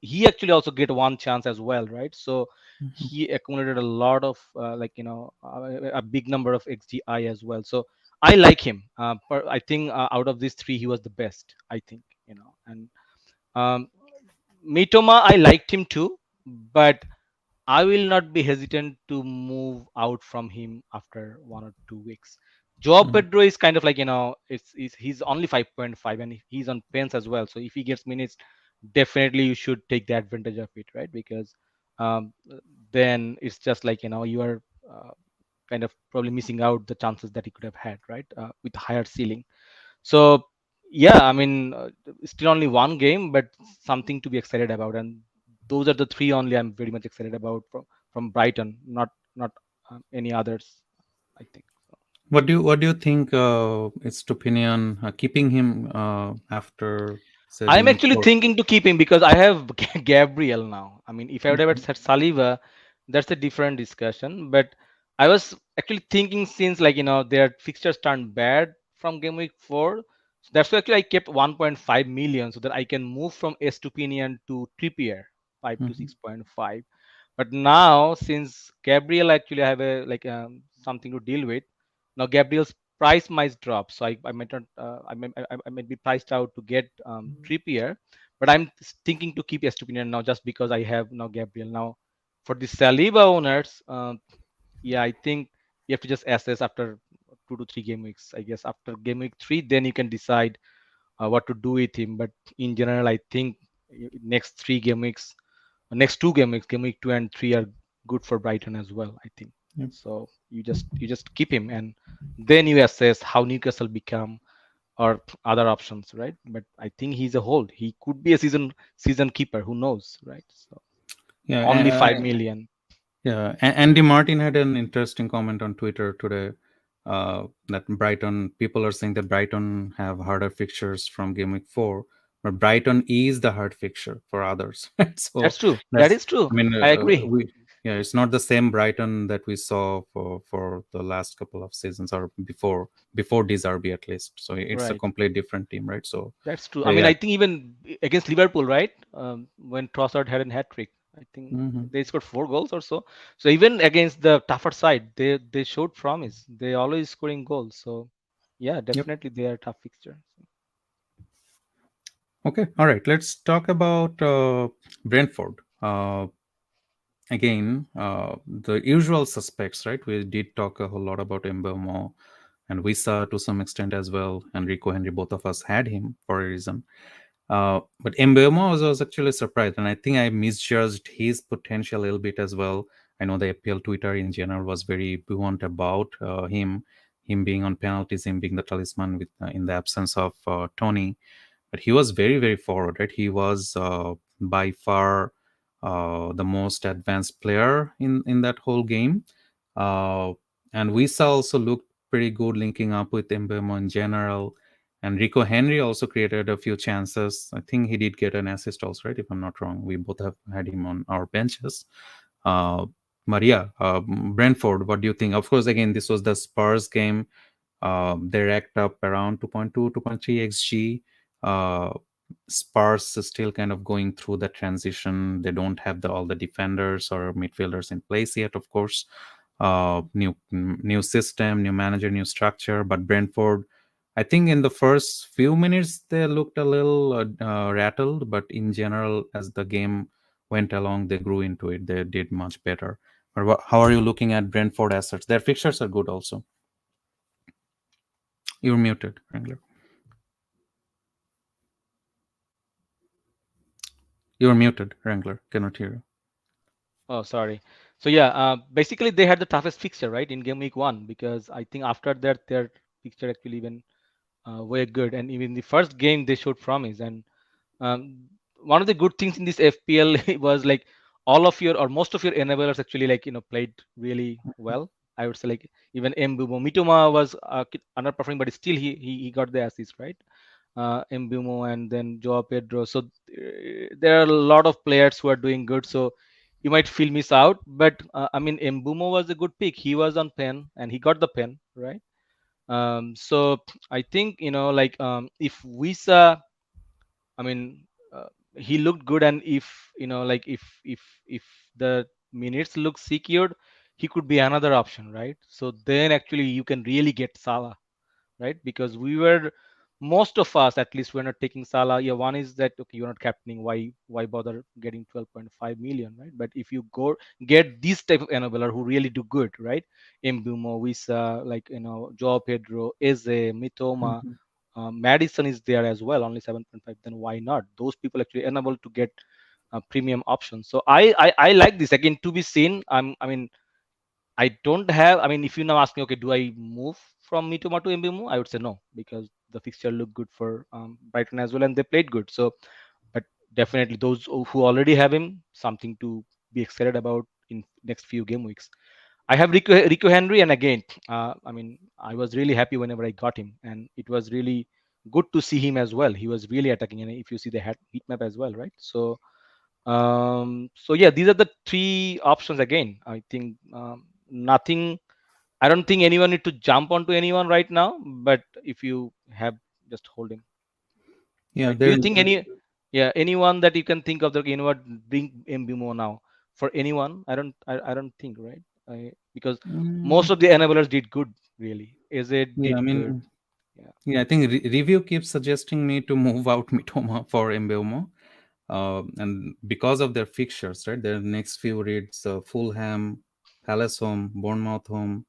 He actually also get one chance as well, right? So Mm-hmm. he accumulated a lot of a big number of XGI as well. So I like him. I think out of these three, he was the best. I think, and um, Mitoma, I liked him too, but I will not be hesitant to move out from him after 1 or 2 weeks. Joao Mm-hmm. Pedro is kind of like, he's only 5.5 and he's on pens as well. So if he gets minutes, definitely you should take the advantage of it, right? Because um, then it's just like, you are kind of probably missing out the chances that he could have had, right? With higher ceiling. So yeah, I mean, still only one game, but something to be excited about. And those are the three only I'm very much excited about from Brighton, not any others. I think so. What do you think? Its opinion keeping him after I'm saving actually for. thinking to keep him because I have Gabriel now. I mean, if I would have Mhm. said Saliba, that's a different discussion. But I was actually thinking since like their fixtures turned bad from game week 4, so that's why actually I kept 1.5 million so that I can move from Estupinian to Trippier 5 to Mhm. 6.5. But now since Gabriel actually I have a something to deal with, now Gabriel's price might drop, so I might not I might be priced out to get Trippier, but I'm thinking to keep Estupinian now just because I have now Gabriel. Now for the Saliba owners, yeah, I think you have to just assess after 2 to 3 game weeks. I guess after game week 3, then you can decide what to do with him. But in general, I think next 3 game weeks, next 2 game weeks, game week 2 and 3 are good for Brighton as well. I think Yep. so. You just keep him, and then you assess how Newcastle become or other options, right? But I think he's a hold. He could be a season keeper. Who knows, right? So Yeah, only 5 million. yeah. Andy Martin had an interesting comment on Twitter today. That Brighton people are saying that Brighton have harder fixtures from game week 4, but Brighton is the hard fixture for others. So That's true. That that's, is true. I mean, I agree. we yeah, it's not the same Brighton that we saw for the last couple of seasons or before this RB at least. So it's a Right. complete different team, right? So That's true. I mean, yeah. I think even against Liverpool, right? When Trossard had a hat trick, I think Hmm. they scored 4 goals or so. So even against the tougher side, they showed promise. They always scoring goals. So yeah, Yep. definitely they are a tough fixture. Okay. All right. Let's talk about Brentford. Again, the usual suspects, right? We did talk a whole lot about Mbeumo and Wissa to some extent as well, and Rico Henry. Both of us had him for a reason. But Mbeumo was actually surprised, and I think I misjudged his potential a little bit as well. I know the FPL Twitter in general was very buoyant about him being on penalties, him being the talisman with in the absence of Tony, but he was very very forward, right? He was by far the most advanced player in that whole game, uh, and Wissa also looked pretty good linking up with Mbeumo in general, and Rico Henry also created a few chances. I think he did get an assist also, right? If I'm not wrong, we both have had him on our benches. uh, Maria, Brentford, what do you think? Of course, again, this was the Spurs game. They racked up around 2.2, 2.3 xg. uh, Spurs is still kind of going through the transition. They don't have all the defenders or midfielders in place yet, of course. New system, new manager, new structure. But Brentford, I think in the first few minutes they looked a little rattled, but in general, as the game went along, they grew into it. They did much better. But how are you looking at Brentford assets? Their fixtures are good also. You're muted, Wrangler. You're muted, Wrangler. Cannot hear you. Oh, sorry. So yeah, basically they had the toughest fixture, right, in game week 1 because I think after that their fixture actually even were good, and even the first game they showed promise. And um, one of the good things in this FPL was like all of your or most of your enablers actually played really well. I would say like even Mbeumo, Mitoma was underperforming, but still he got the assist, right? Mbeumo and then Joao Pedro. So there are a lot of players who are doing good. So you might feel miss out. But I mean, Mbeumo was a good pick. He was on pen and he got the pen, right? So I think, like, if Wissa, I mean, he looked good, and if, like, if the minutes look secured, he could be another option, right? So then actually you can really get Salah, right? Because we were, most of us at least, we're not taking Salah. Yeah, one is that, okay, you're not captaining. Why bother getting 12.5 million, right? But if you go get this type of enabler who really do good, right? Mbeumo, Wissa, like, Joao Pedro, Eze, Mitoma, Mhm. Maddison is there as well, only 7.5. Then why not? Those people actually enable to get premium options. So I like this, again, to be seen. I mean, I don't have. I mean, if you now ask me, okay, do I move from Mitoma to Mbeumo? I would say no, because the fixture looked good for Brighton as well, and they played good. So, but definitely those who already have him, something to be excited about in next few game weeks. I have Rico Henry, and again, I mean, I was really happy whenever I got him, and it was really good to see him as well. He was really attacking, and if you see the heat map as well, right? So, so yeah, these are the three options again. I think nothing. I don't think anyone need to jump onto anyone right now. But if you have, just hold him. Yeah, Right? Do you there. think any? Yeah, anyone that you can think of, that, what, bring Mbeumo now for anyone? I don't think, right. Because Mm, most of the enablers did good, really. Is it yeah, I did good? mean, Yeah. yeah, I think review keeps suggesting me to move out Mitoma for Mbeumo. And because of their fixtures, right? Their next few reads: Fulham, Palace home, Bournemouth home,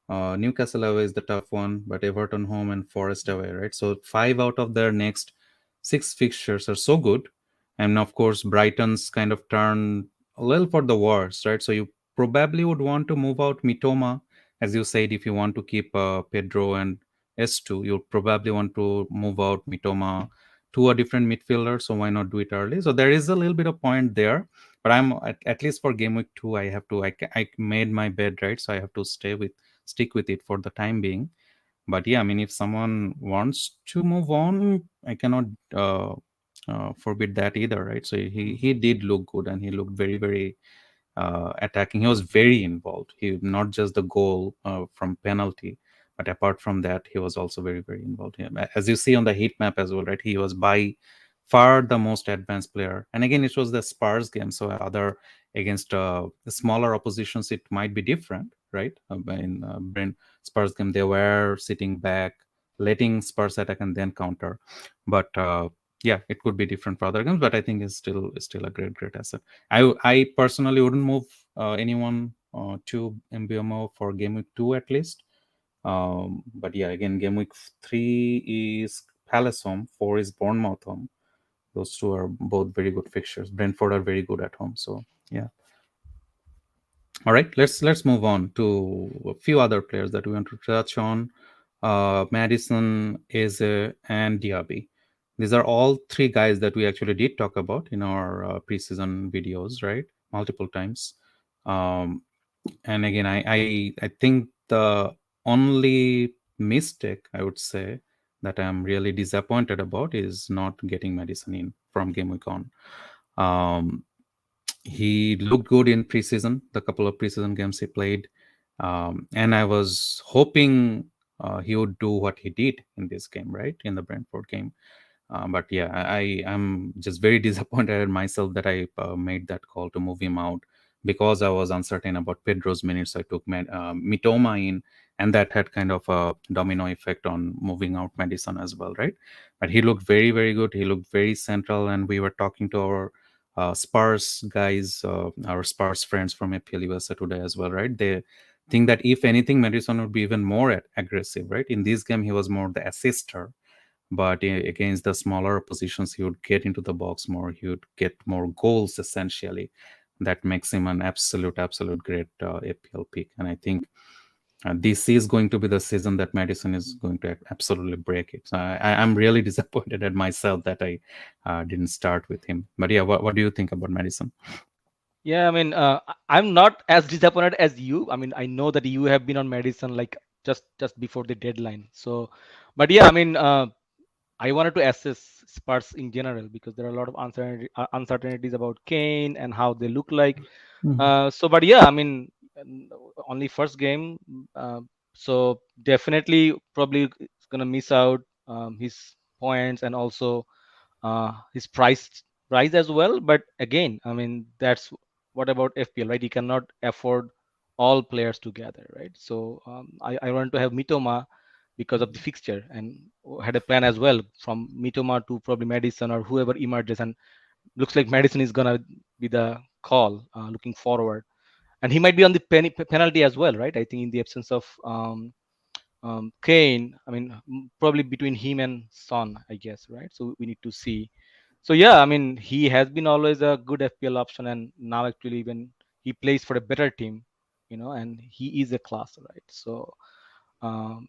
Newcastle away is the tough one, but Everton home and Forest away, right? So five out of their next six fixtures are so good, and of course Brighton's kind of turned a little for the worse, right? So you probably would want to move out Mitoma, as you said, if you want to keep Pedro and Estu, you'll probably want to move out Mitoma to a different midfielder. So why not do it early? So there is a little bit of point there, but I'm at least for game week 2, I have to I made my bed, right? So I have to stick with it for the time being. But yeah, I mean, if someone wants to move on, I cannot forbid that either, right? So he did look good, and he looked very very attacking. He was very involved. He not just the goal from penalty, but apart from that, he was also very very involved. As you see on the heat map as well, right? He was by far the most advanced player. And again, it was the Spurs game, so other against smaller oppositions, it might be different, right? In Brent Spurs game, they were sitting back, letting Spurs attack and then counter. But yeah, it could be different for other games. But I think it's still a great asset. I personally wouldn't move anyone to Mbeumo for game week 2 at least. But yeah, again, game week 3 is Palace home, 4 is Bournemouth home. Those two are both very good fixtures. Brentford are very good at home. So yeah. All right, let's move on to a few other players that we want to touch on. Maddison, Eze, and Diaby. These are all three guys that we actually did talk about in our preseason videos, right? Multiple times. Um, and again, I think the only mistake I would say that I'm really disappointed about is not getting Maddison in from game week on. Um, he looked good in preseason, the couple of preseason games he played, and I was hoping he would do what he did in this game, right, in the Brentford game. But yeah, I am just very disappointed at myself that I made that call to move him out because I was uncertain about Pedro's minutes. I took Mitoma in, and that had kind of a domino effect on moving out Maddison as well, right? But he looked very, very good. He looked very central, and we were talking to our Spurs guys, our Spurs friends from FPL USA today as well, right? They think that if anything, Maddison would be even more aggressive, right? In this game, he was more the assister, but against the smaller oppositions he would get into the box more, he would get more goals essentially. That makes him an absolute great APL pick. And I think this is going to be the season that Maddison is going to absolutely break it. So I'm really disappointed at myself that I didn't start with him. But yeah, what do you think about Maddison? Yeah, I mean, I'm not as disappointed as you. I mean, I know that you have been on Madison like just before the deadline. So, but yeah, I mean, I wanted to assess Spurs in general because there are a lot of uncertainties about Kane and how they look like. Mhm. But yeah, I mean, only first game, uh, so definitely probably is gonna miss out his points and also his price as well. But again, I mean, that's what about FPL, right? You cannot afford all players together, right? So I want to have Mitoma because of the fixture and had a plan as well from Mitoma to probably Maddison or whoever emerges. And looks like Maddison is gonna be the call looking forward, and he might be on the penalty as well, right? I think in the absence of Kane, I mean, probably between him and Son, I guess, right? So we need to see. So yeah, I mean, he has been always a good FPL option, and now actually even he plays for a better team, and he is a class, right? So um,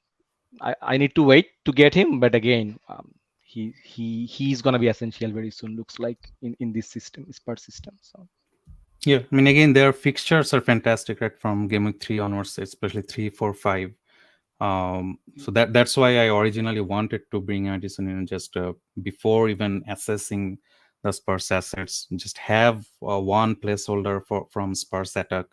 I need to wait to get him, but again, he's gonna be essential very soon. Looks like in this system, Spurs system. So Yeah, I mean, again, their fixtures are fantastic, right? From game week 3 onwards, especially 3, 4, 5. So that's why I originally wanted to bring Addison in just before even assessing the Spurs assets. Just have one placeholder for from Spurs attack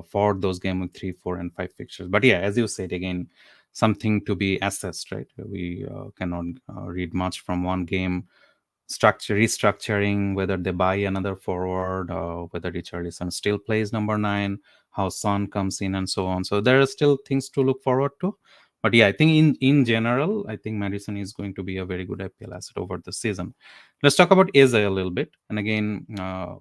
for those game week 3, 4, and 5 fixtures. But yeah, as you said, again, something to be assessed, right? We cannot read much from one game restructuring, whether they buy another forward, whether Richarlison still plays number 9, how Son comes in, and so on. So there are still things to look forward to. But yeah, I think in general, I think Maddison is going to be a very good FPL asset over the season. Let's talk about Eze a little bit. And again,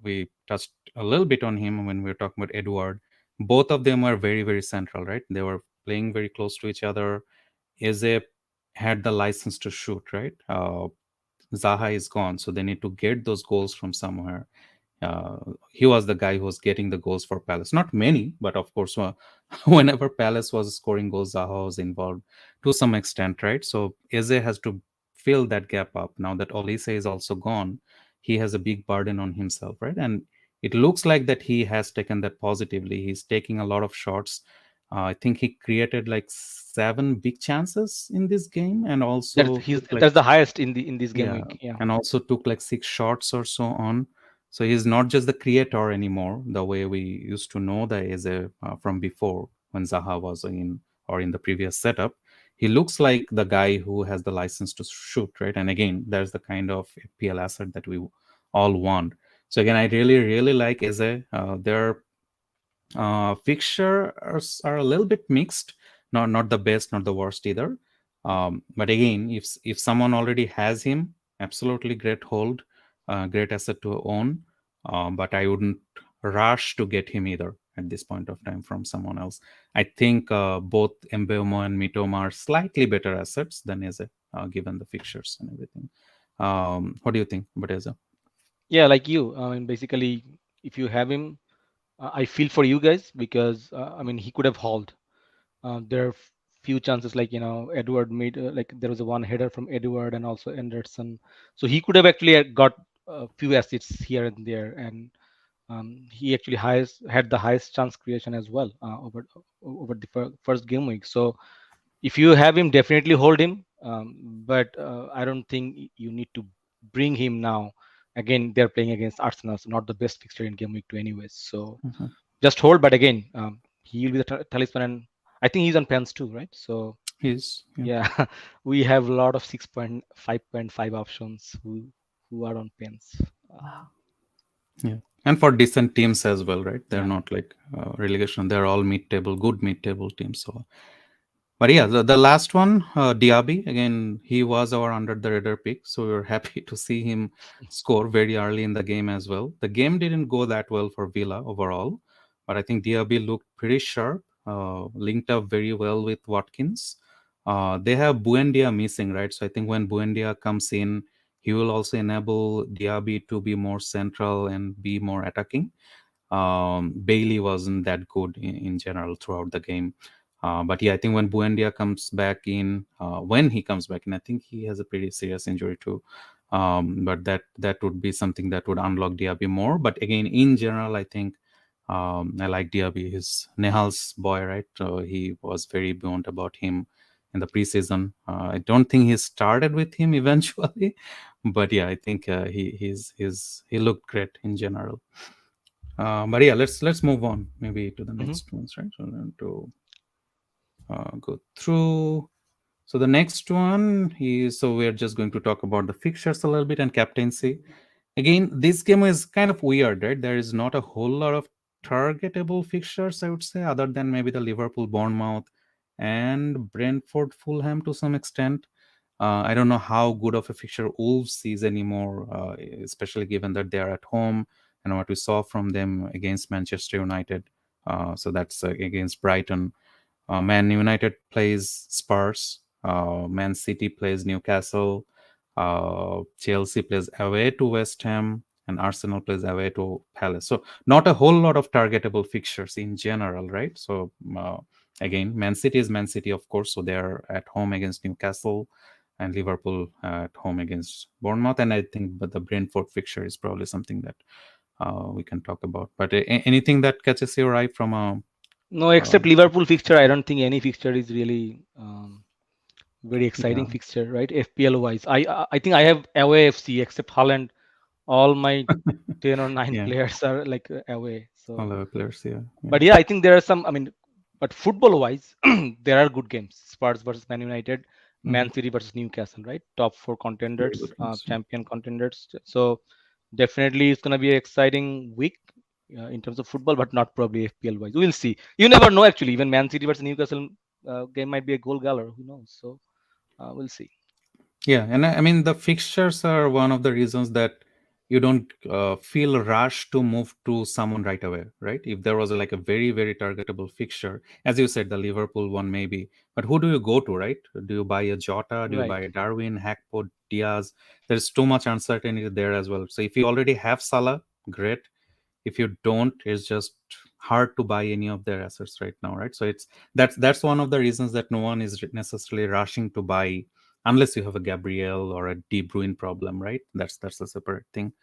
we touched a little bit on him when we were talking about Edward. Both of them are very, very central, right? They were playing very close to each other. Eze had the license to shoot, right? Zaha is gone, so they need to get those goals from somewhere. Uh, he was the guy who was getting the goals for Palace. Not many, but of course, whenever Palace was scoring goals, Zaha was involved to some extent, right? So Eze has to fill that gap up. Now that Olise is also gone, he has a big burden on himself, right? And it looks like that he has taken that positively. He's taking a lot of shots. I think he created like 7 big chances in this game, and that's also he's took like that's the highest in this game yeah, week. Yeah. and also took like 6 shots or so on. So he's not just the creator anymore, the way we used to know the Eze from before when Zaha was in or in the previous setup. He looks like the guy who has the license to shoot, right? And again, there's the kind of FPL asset that we all want. So again, I really, really like Eze. Their fixtures are a little bit mixed, not the best, not the worst either. But again, if someone already has him, absolutely great hold, great asset to own. But I wouldn't rush to get him either at this point of time from someone else. I think both Mbeumo and Mitoma are slightly better assets than Eze, given the fixtures and everything. What do you think about Eze? Yeah, like you. I mean, basically, if you have him, I feel for you guys because I mean he could have hauled. There are few chances like Edward made like there was a one header from Edward and also Anderson, so he could have actually got a few assists here and there, and he actually had the highest chance creation as well over the first game week. So if you have him, definitely hold him. But I don't think you need to bring him now. Again, they're playing against Arsenal, so not the best fixture in game week 2 anyways. So Mhm. just hold. But again, he'll be the talisman, and I think he's on pens too, right? So He's yeah. yeah, we have a lot of 6.5.5 options who are on pens. Yeah, and for decent teams as well, right? They're Yeah. not like relegation. They're all mid-table, good mid-table teams. So, but yeah, the last one, Diaby, again, he was our under the radar pick, so we were happy to see him score very early in the game as well. The game didn't go that well for Villa overall, but I think Diaby looked pretty sharp, linked up very well with Watkins. They have Buendia missing, right? So I think when Buendia comes in, he will also enable Diaby to be more central and be more attacking. Bailey wasn't that good in general throughout the game. But yeah, I think when Buendia comes back in, when he comes back in, I think he has a pretty serious injury too. But that would be something that would unlock Diaby more. But again, in general, I think I like Diaby. He's Nehal's boy, right? So he was very beyond about him in the preseason. I don't think he started with him eventually, but yeah, I think he looked great in general. But yeah, let's move on maybe to the Hmm. next ones, right? So then to go through. So the next one is, so we're just going to talk about the fixtures a little bit and captaincy. Again, this game is kind of weird, right? There is not a whole lot of targetable fixtures, I would say, other than maybe the Liverpool, Bournemouth, and Brentford, Fulham to some extent. I don't know how good of a fixture Wolves is anymore, especially given that they are at home and what we saw from them against Manchester United. So that's against Brighton. Man United plays Spurs. Man City plays Newcastle. Chelsea plays away to West Ham, and Arsenal plays away to Palace. So not a whole lot of targetable fixtures in general, right? So again, Man City is Man City, of course. So they are at home against Newcastle, and Liverpool at home against Bournemouth. And I think, but the Brentford fixture is probably something that we can talk about. But anything that catches your eye from a No, uh, except Liverpool fixture, I don't think any fixture is really very exciting yeah. fixture, right? FPL wise, I think I have away FC except Holland. All my 10 or 9 Yeah, players are like away. all So, our players. Yeah, yeah. but yeah, I think there are some. I mean, but football wise, there are good games. Spurs versus Man United, Hmm. Man City versus Newcastle, right? Top four Very contenders, good games. Yeah. champion contenders. So definitely it's gonna be an exciting week. In terms of football, but not probably FPL wise. We'll see. You never know actually. Even Man City versus Newcastle game might be a goal galler. Who knows? So we'll see. Yeah, and I mean the fixtures are one of the reasons that you don't feel rushed to move to someone right away, right? If there was like a very targetable fixture, as you said, the Liverpool one maybe, but who do you go to, right? Do you buy a Jota? Do you Right. buy a Darwin, Hackpo, Diaz? There's too much uncertainty there as well. So if you already have Salah, great. If you don't, it's just hard to buy any of their assets right now, right? So it's that's one of the reasons that no one is necessarily rushing to buy unless you have a Gabriel or a De Bruyne problem, right? That's a separate thing.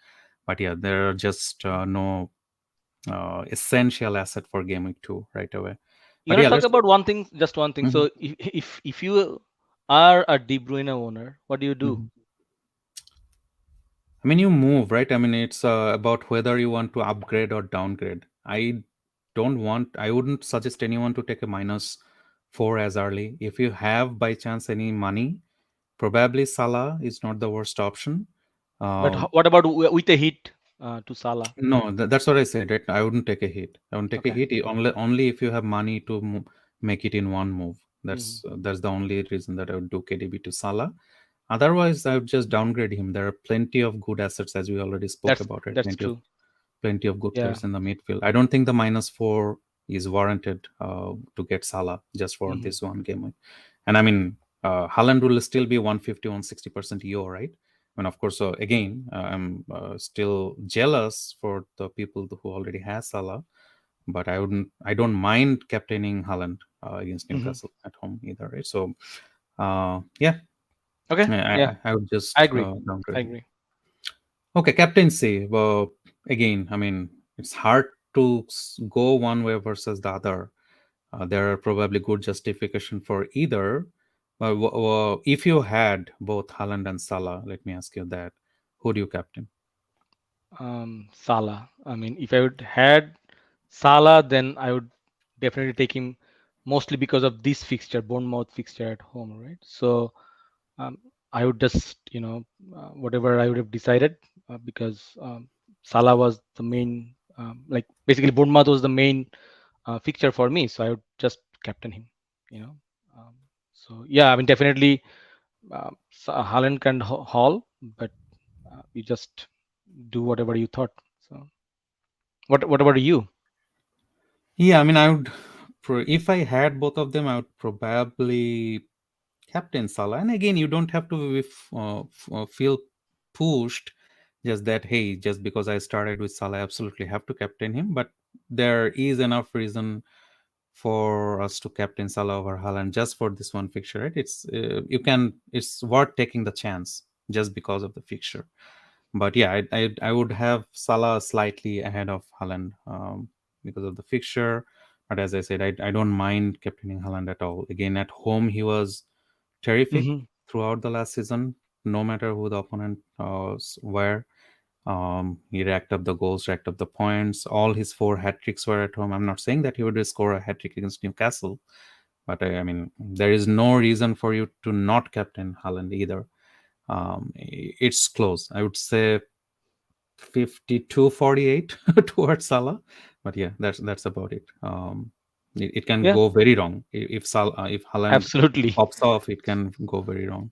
But yeah, there are just no essential asset for game week 2 right away. You But want yeah, to talk let's. about one thing, just one thing. Mhm, So if you are a De Bruyne owner, what do you do? mhm. I mean, you move, right? I mean, it's about whether you want to upgrade or downgrade. I wouldn't suggest anyone to take a -4 as early. If you have by chance any money, probably Salah is not the worst option. But Um, what about with a hit to Salah? no, that's what I said, right? I wouldn't take a hit. I wouldn't take a Okay. hit only if you have money to make it in one move. Hmm. That's the only reason that I would do KDB to Salah. Otherwise, I would just downgrade him. There are plenty of good assets, as we already spoke about, right? That's true. Plenty of good Yeah. players in the midfield. I don't think the -4 is warranted to get Salah just for Hmm. this one game week. And I mean, Haaland will still be 150, 160% EO, right? And of course, so again, I'm still jealous for the people who already has Salah, but I don't mind captaining Haaland against Hmm. Newcastle at home either, right? So, yeah, Okay. Yeah, I would I just agree. I downgrade him. agree. Okay, captaincy. Well, again, I mean, it's hard to go one way versus the other. There are probably good justification for either. But if you had both Haaland and Salah, let me ask you that: who do you captain? Salah. I mean, if I would had Salah, then I would definitely take him mostly because of this fixture, Bournemouth fixture at home, right? So um, I would just, whatever I would have decided, because Salah was the main, like basically Bournemouth was the main fixture for me, so I would just captain him, you know. Um, so yeah, I mean definitely Haaland can haul, but you just do whatever you thought. So what about you? Yeah, I mean, I would. If I had both of them, I would probably captain Salah. And again, you don't have to feel pushed. Just that, hey, just because I started with Salah, I absolutely have to captain him. But there is enough reason for us to captain Salah over Haaland just for this one fixture, right? It's worth taking the chance just because of the fixture. But yeah, I would have Salah slightly ahead of Haaland because of the fixture. But as I said, I don't mind captaining Haaland at all. Again, at home he was. terrific Hmm. throughout the last season, no matter who the opponent were. He racked up the goals, racked up the points. All his 4 hat tricks were at home. I'm not saying that he would score a hat trick against Newcastle, but I mean, there is no reason for you to not captain Haaland either. It's close. I would say 52-48 towards Salah, but yeah, that's about it. It can Yeah, go very wrong if if Haaland absolutely. pops off. It can go very wrong.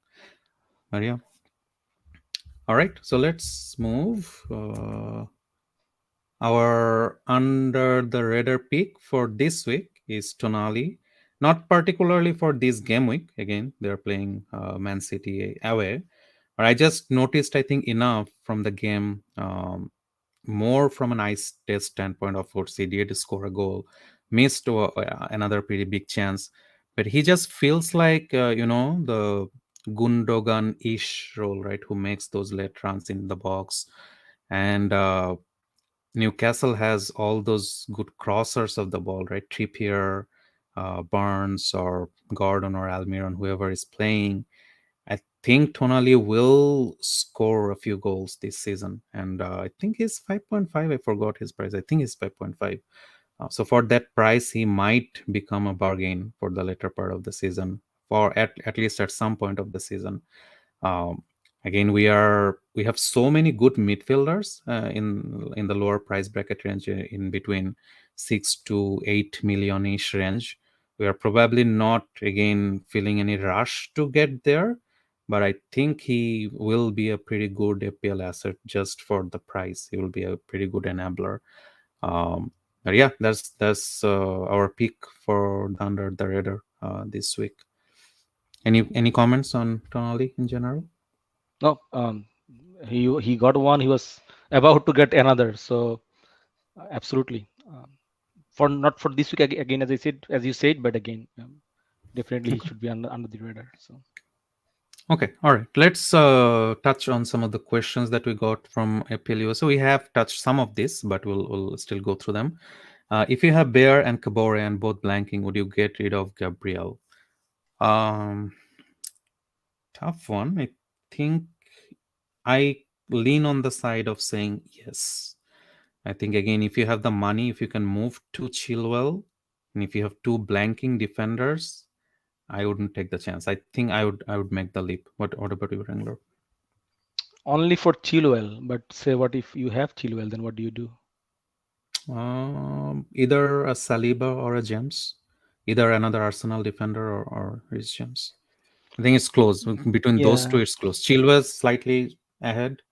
But yeah, all right. So let's move. Our under the radar pick for this week is Tonali. Not particularly for this game week. Again, they're playing Man City away. But I just noticed, I think, enough from the game, more from an ice test standpoint. Of course, he did score a goal, missed another pretty big chance. But he just feels like, the Gundogan-ish role, right? Who makes those late runs in the box. And Newcastle has all those good crossers of the ball, right? Trippier, Barnes, or Gordon, or Almiron, whoever is playing. I think Tonali will score a few goals this season, and I think he's 5.5. I forgot his price. I think he's 5.5. So for that price, he might become a bargain for the later part of the season, for at least at some point of the season. Um, Again, we have so many good midfielders in the lower price bracket range, in between 6 to 8 million ish range. We are probably not again feeling any rush to get there, but I think he will be a pretty good APL asset just for the price. He will be a pretty good enabler. But yeah, that's our pick for the under the radar this week. Any comments on Tonali in general? No, he got one. He was about to get another. So absolutely. For not for this week again, as I said, as you said, but again, definitely he Okay. should be under the radar. So Okay, all right. Let's touch on some of the questions that we got from APLU. So we have touched some of this, but we'll still go through them. If you have Bear and Kabore and both blanking, would you get rid of Gabriel? Um, Tough one. I think I lean on the side of saying yes. I think again, if you have the money, if you can move to Chilwell, and if you have 2 blanking defenders, I wouldn't take the chance. I think I would make the leap. What about you, Wrangler? only for Chilwell, but say what if you have Chilwell, then what do you do? Either a Saliba or a James, either another Arsenal defender or Reece James. I think it's close between those two. Yeah, It's close. Chilwell's slightly ahead,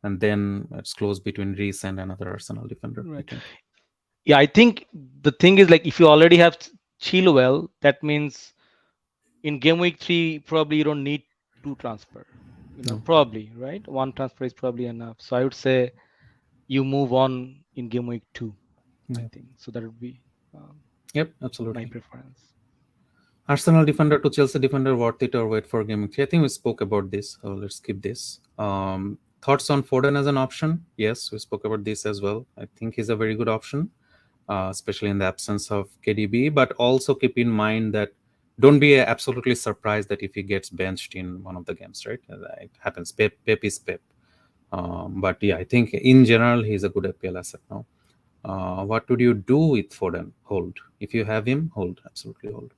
and then it's close between Reece and another Arsenal defender. I right. think. Yeah, I think the thing is like if you already have Chilwell, that means in game week 3 probably you don't need to transfer. No. Probably right. One transfer is probably enough. So I would say you move on in game week 2. I Yeah. think so. That would be um, Yep. my Absolutely. preference. Arsenal defender to Chelsea defender, worth it or wait for game week 3? I think we spoke about this. So let's skip this. Thoughts on Foden as an option? Yes, we spoke about this as well. I think he's a very good option, especially in the absence of KDB. But also keep in mind that don't be absolutely surprised that if he gets benched in one of the games, right? It happens. Pep is Pep. But yeah, I think in general he's a good FPL asset now. What would you do with Foden? Hold. If you have him, hold. Absolutely hold.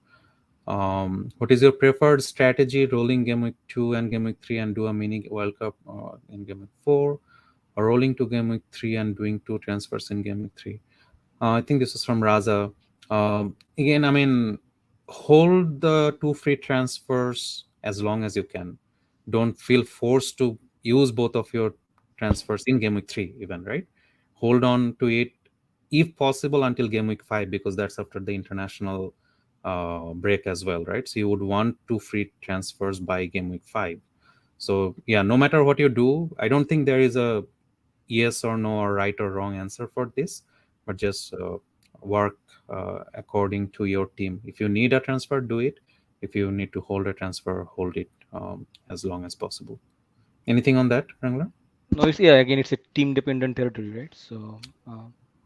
What is your preferred strategy? Rolling game week 2 and game week 3 and do a mini World Cup in game week 4, or rolling to game week 3 and doing 2 transfers in game week 3? I think this is from Raza. Again, I mean, hold the 2 free transfers as long as you can. Don't feel forced to use both of your transfers in game week 3, even, right? Hold on to it if possible until game week 5, because that's after the international break as well, right? So you would want 2 free transfers by game week 5. So, yeah, no matter what you do, I don't think there is a yes or no or right or wrong answer for this, but just work according to your team. If you need a transfer, do it. If you need to hold a transfer, hold it as long as possible. Anything on that, Wrangler? No, it's yeah. Again, it's a team dependent territory, right? So,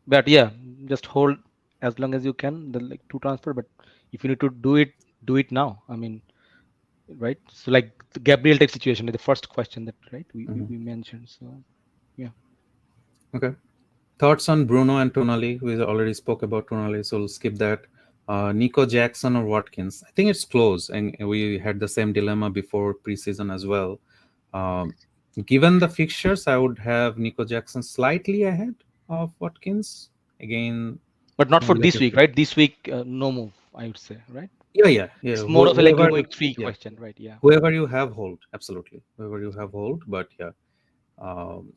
but yeah, just hold as long as you can. The like to transfer, but if you need to do it now. I mean, right? So like the Gabriel type situation, like the first question that right Mhm. we mentioned. So yeah. Okay. Thoughts on Bruno and Tonali? We already spoke about Tonali, so we'll skip that. Nico Jackson or Watkins? I think it's close, and we had the same dilemma before preseason as well. Um, Given the fixtures, I would have Nico Jackson slightly ahead of Watkins. Again, But not for we'll let this you week, pick. right? This week, no move, I would say, right? Yeah. It's more of a like Whoever, game week three yeah, question, right? Yeah. whoever you have, hold absolutely. Whoever you have, hold. But yeah,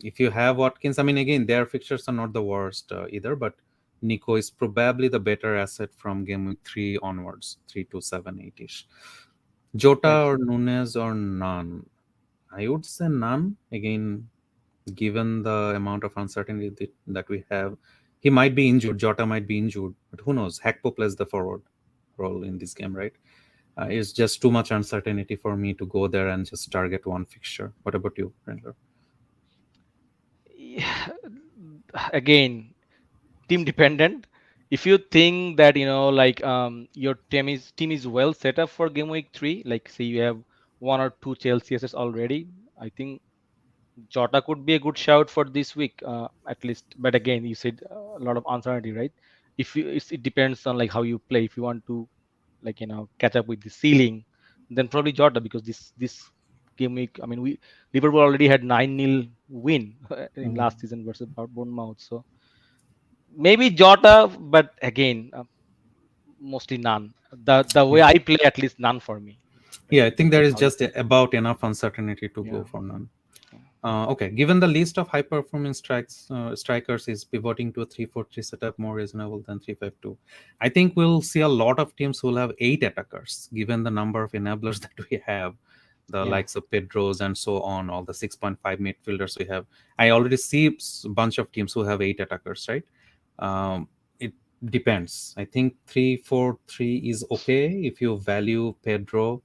if you have Watkins, I mean, again, their fixtures are not the worst either, but Nico is probably the better asset from game week 3 onwards, 3 to 7, 8 ish. Right. Jota or Nunes or none? I would say none. Again, given the amount of uncertainty that we have, he might be injured. Jota might be injured, but who knows? Hakpo plays the forward role in this game, right? It's just too much uncertainty for me to go there and just target one fixture. What about you, Wrangler? Yeah. Again, team dependent. If you think that like your team is well set up for game week three, like say you have one or two Chelsea assets already, I think Jota could be a good shout for this week, at least. But again, you said a lot of uncertainty, right? If you, it depends on like how you play. If you want to like catch up with the ceiling, then probably Jota, because this game week, I mean, we Liverpool already had 9-0 win in Mhm. last season versus Bournemouth, so maybe Jota, but again, mostly none. The way Yeah. I play, at least none for me. Yeah, I think there Depends is how you just play. about enough uncertainty to go Yeah. for none. Yeah. Okay, given the list of high performing strikers is pivoting to a 3-4-3 setup more reasonable than 3-5-2. I think we'll see a lot of teams who will have 8 attackers, given the number of enablers that we have, the Yeah. likes of Pedro's and so on, all the 6.5 midfielders we have. I already see a bunch of teams who have 8 attackers, right? It depends. I think 3-4-3 is okay if you value Pedro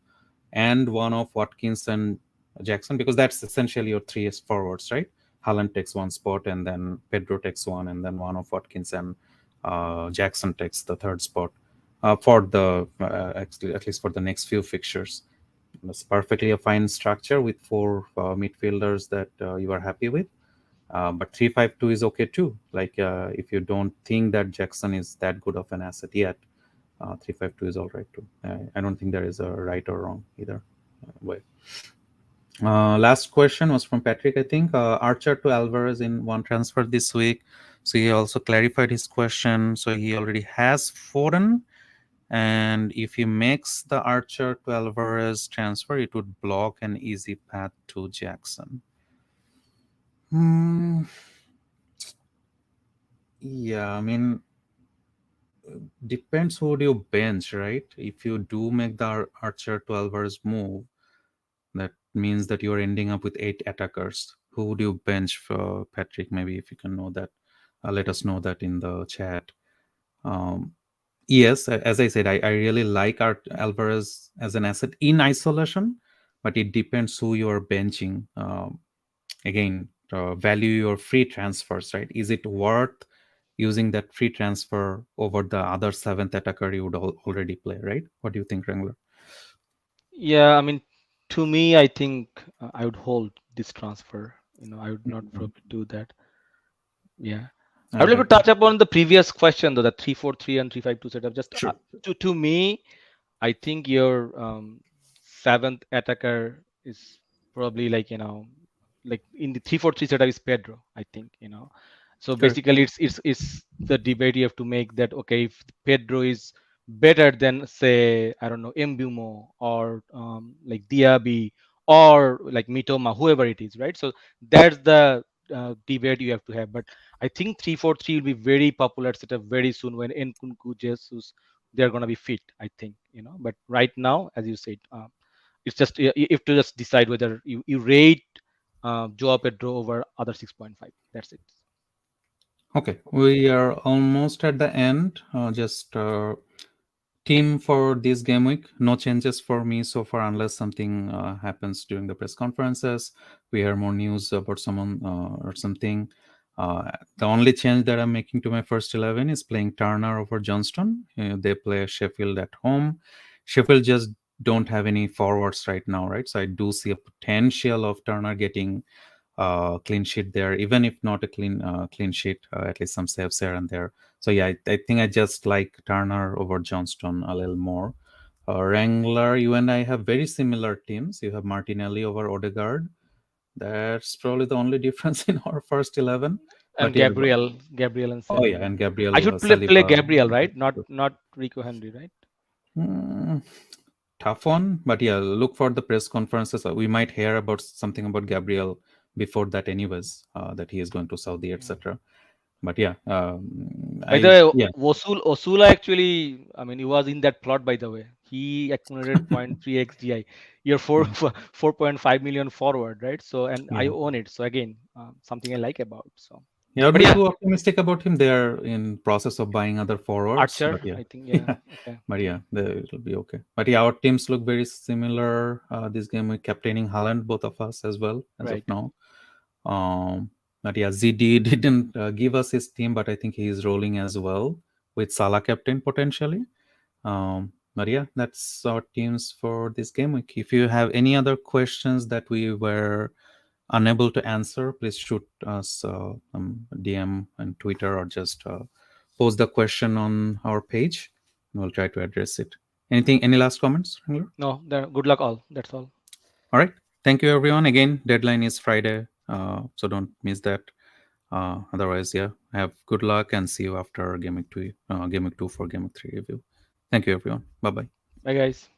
and one of Watkins and Jackson, because that's essentially your three forwards, right? Haaland takes one spot, and then Pedro takes one, and then one of Watkins and Jackson takes the third spot for the actually, at least for the next few fixtures. It's perfectly a fine structure with four midfielders that you are happy with. But 3-5-2 is okay too. Like if you don't think that Jackson is that good of an asset yet, 3-5-2 is all right too. I don't think there is a right or wrong either way. Last question was from Patrick, I think. Archer to Alvarez in one transfer this week. So he also clarified his question. So he already has Foden. And if he makes the Archer to Alvarez transfer, it would block an easy path to Jackson. Hmm. Yeah, I mean, depends who do you bench, right? If you do make the Archer to Alvarez move, that means that you're ending up with 8 attackers. Who would you bench for, Patrick? Maybe if you can know that, let us know that in the chat. Um, yes, as I said, I really like Art Alvarez as an asset in isolation, but it depends who you are benching. Again, value your free transfers, right? Is it worth using that free transfer over the other seventh attacker you would already play, right? What do you think, Wrangler? Yeah, I mean, to me, I think I would hold this transfer. I would not Mhm. probably do that. Yeah. I All would like to right. touch upon the previous question though, the 3-4-3 and 3-5-2 setup. Just Sure. to me, I think your seventh attacker is probably like like in the 3-4-3 setup is Pedro. I think So Correct. basically, it's the debate you have to make that okay, if Pedro is better than say I don't know Mbeumo or like Diaby or like Mitoma, whoever it is, right? So that's the debate you have to have. But I think 3-4-3 will be very popular setup very soon when Nkunku, Jesus, they're gonna be fit. I think But right now, as you said, it's just you have to just decide whether you rate Joao Pedro over other 6.5. That's it. Okay, we are almost at the end. Just team for this game week. No changes for me so far, unless something happens during the press conferences. We hear more news about someone or something. The only change that I'm making to my first 11 is playing Turner over Johnston. They play Sheffield at home. Sheffield just don't have any forwards right now, right? So I do see a potential of Turner getting clean sheet there, even if not a clean sheet, at least some saves here and there. So yeah, I think I just like Turner over Johnston a little more. Wrangler, you and I have very similar teams. You have Martinelli over Odegaard. That's probably the only difference in our first 11. And But yeah, Gabriel and oh yeah, Saliba. and I Gabriel should play Saliba. Gabriel, right? Not Rico Henry, right? Hmm, tough one, but yeah, look for the press conferences. We might hear about something about Gabriel before that, anyways, that he is going to Saudi, etc. But yeah, By the I way, yeah Osula actually, I mean, he was in that plot. By the way, he accumulated 0.3 xgi. You're four yeah 4.5 million forward, right? So, and I yeah own it. So again, something I like about. So, yeah. I'd but be yeah, too optimistic about him. They are in process of buying other forwards, Archer, but yeah, I think, yeah, yeah. okay, But yeah, yeah, it'll be okay. But yeah, our teams look very similar. This game we're captaining Haaland, both of us as well as of right. now. But yeah, ZD didn't give us his team, but I think he is rolling as well with Salah captain potentially. But yeah, that's our teams for this game week. If you have any other questions that we were unable to answer, please shoot us DM and Twitter, or just post the question on our page, and we'll try to address it. Anything? Any last comments, Wrangler? No, good luck all. That's all. All right. Thank you, everyone. Again, deadline is Friday, so don't miss that. Otherwise, yeah, have good luck and see you after Game Week 2, Game Week 2 for Game Week 3 review. Thank you, everyone. Bye bye. Bye, guys.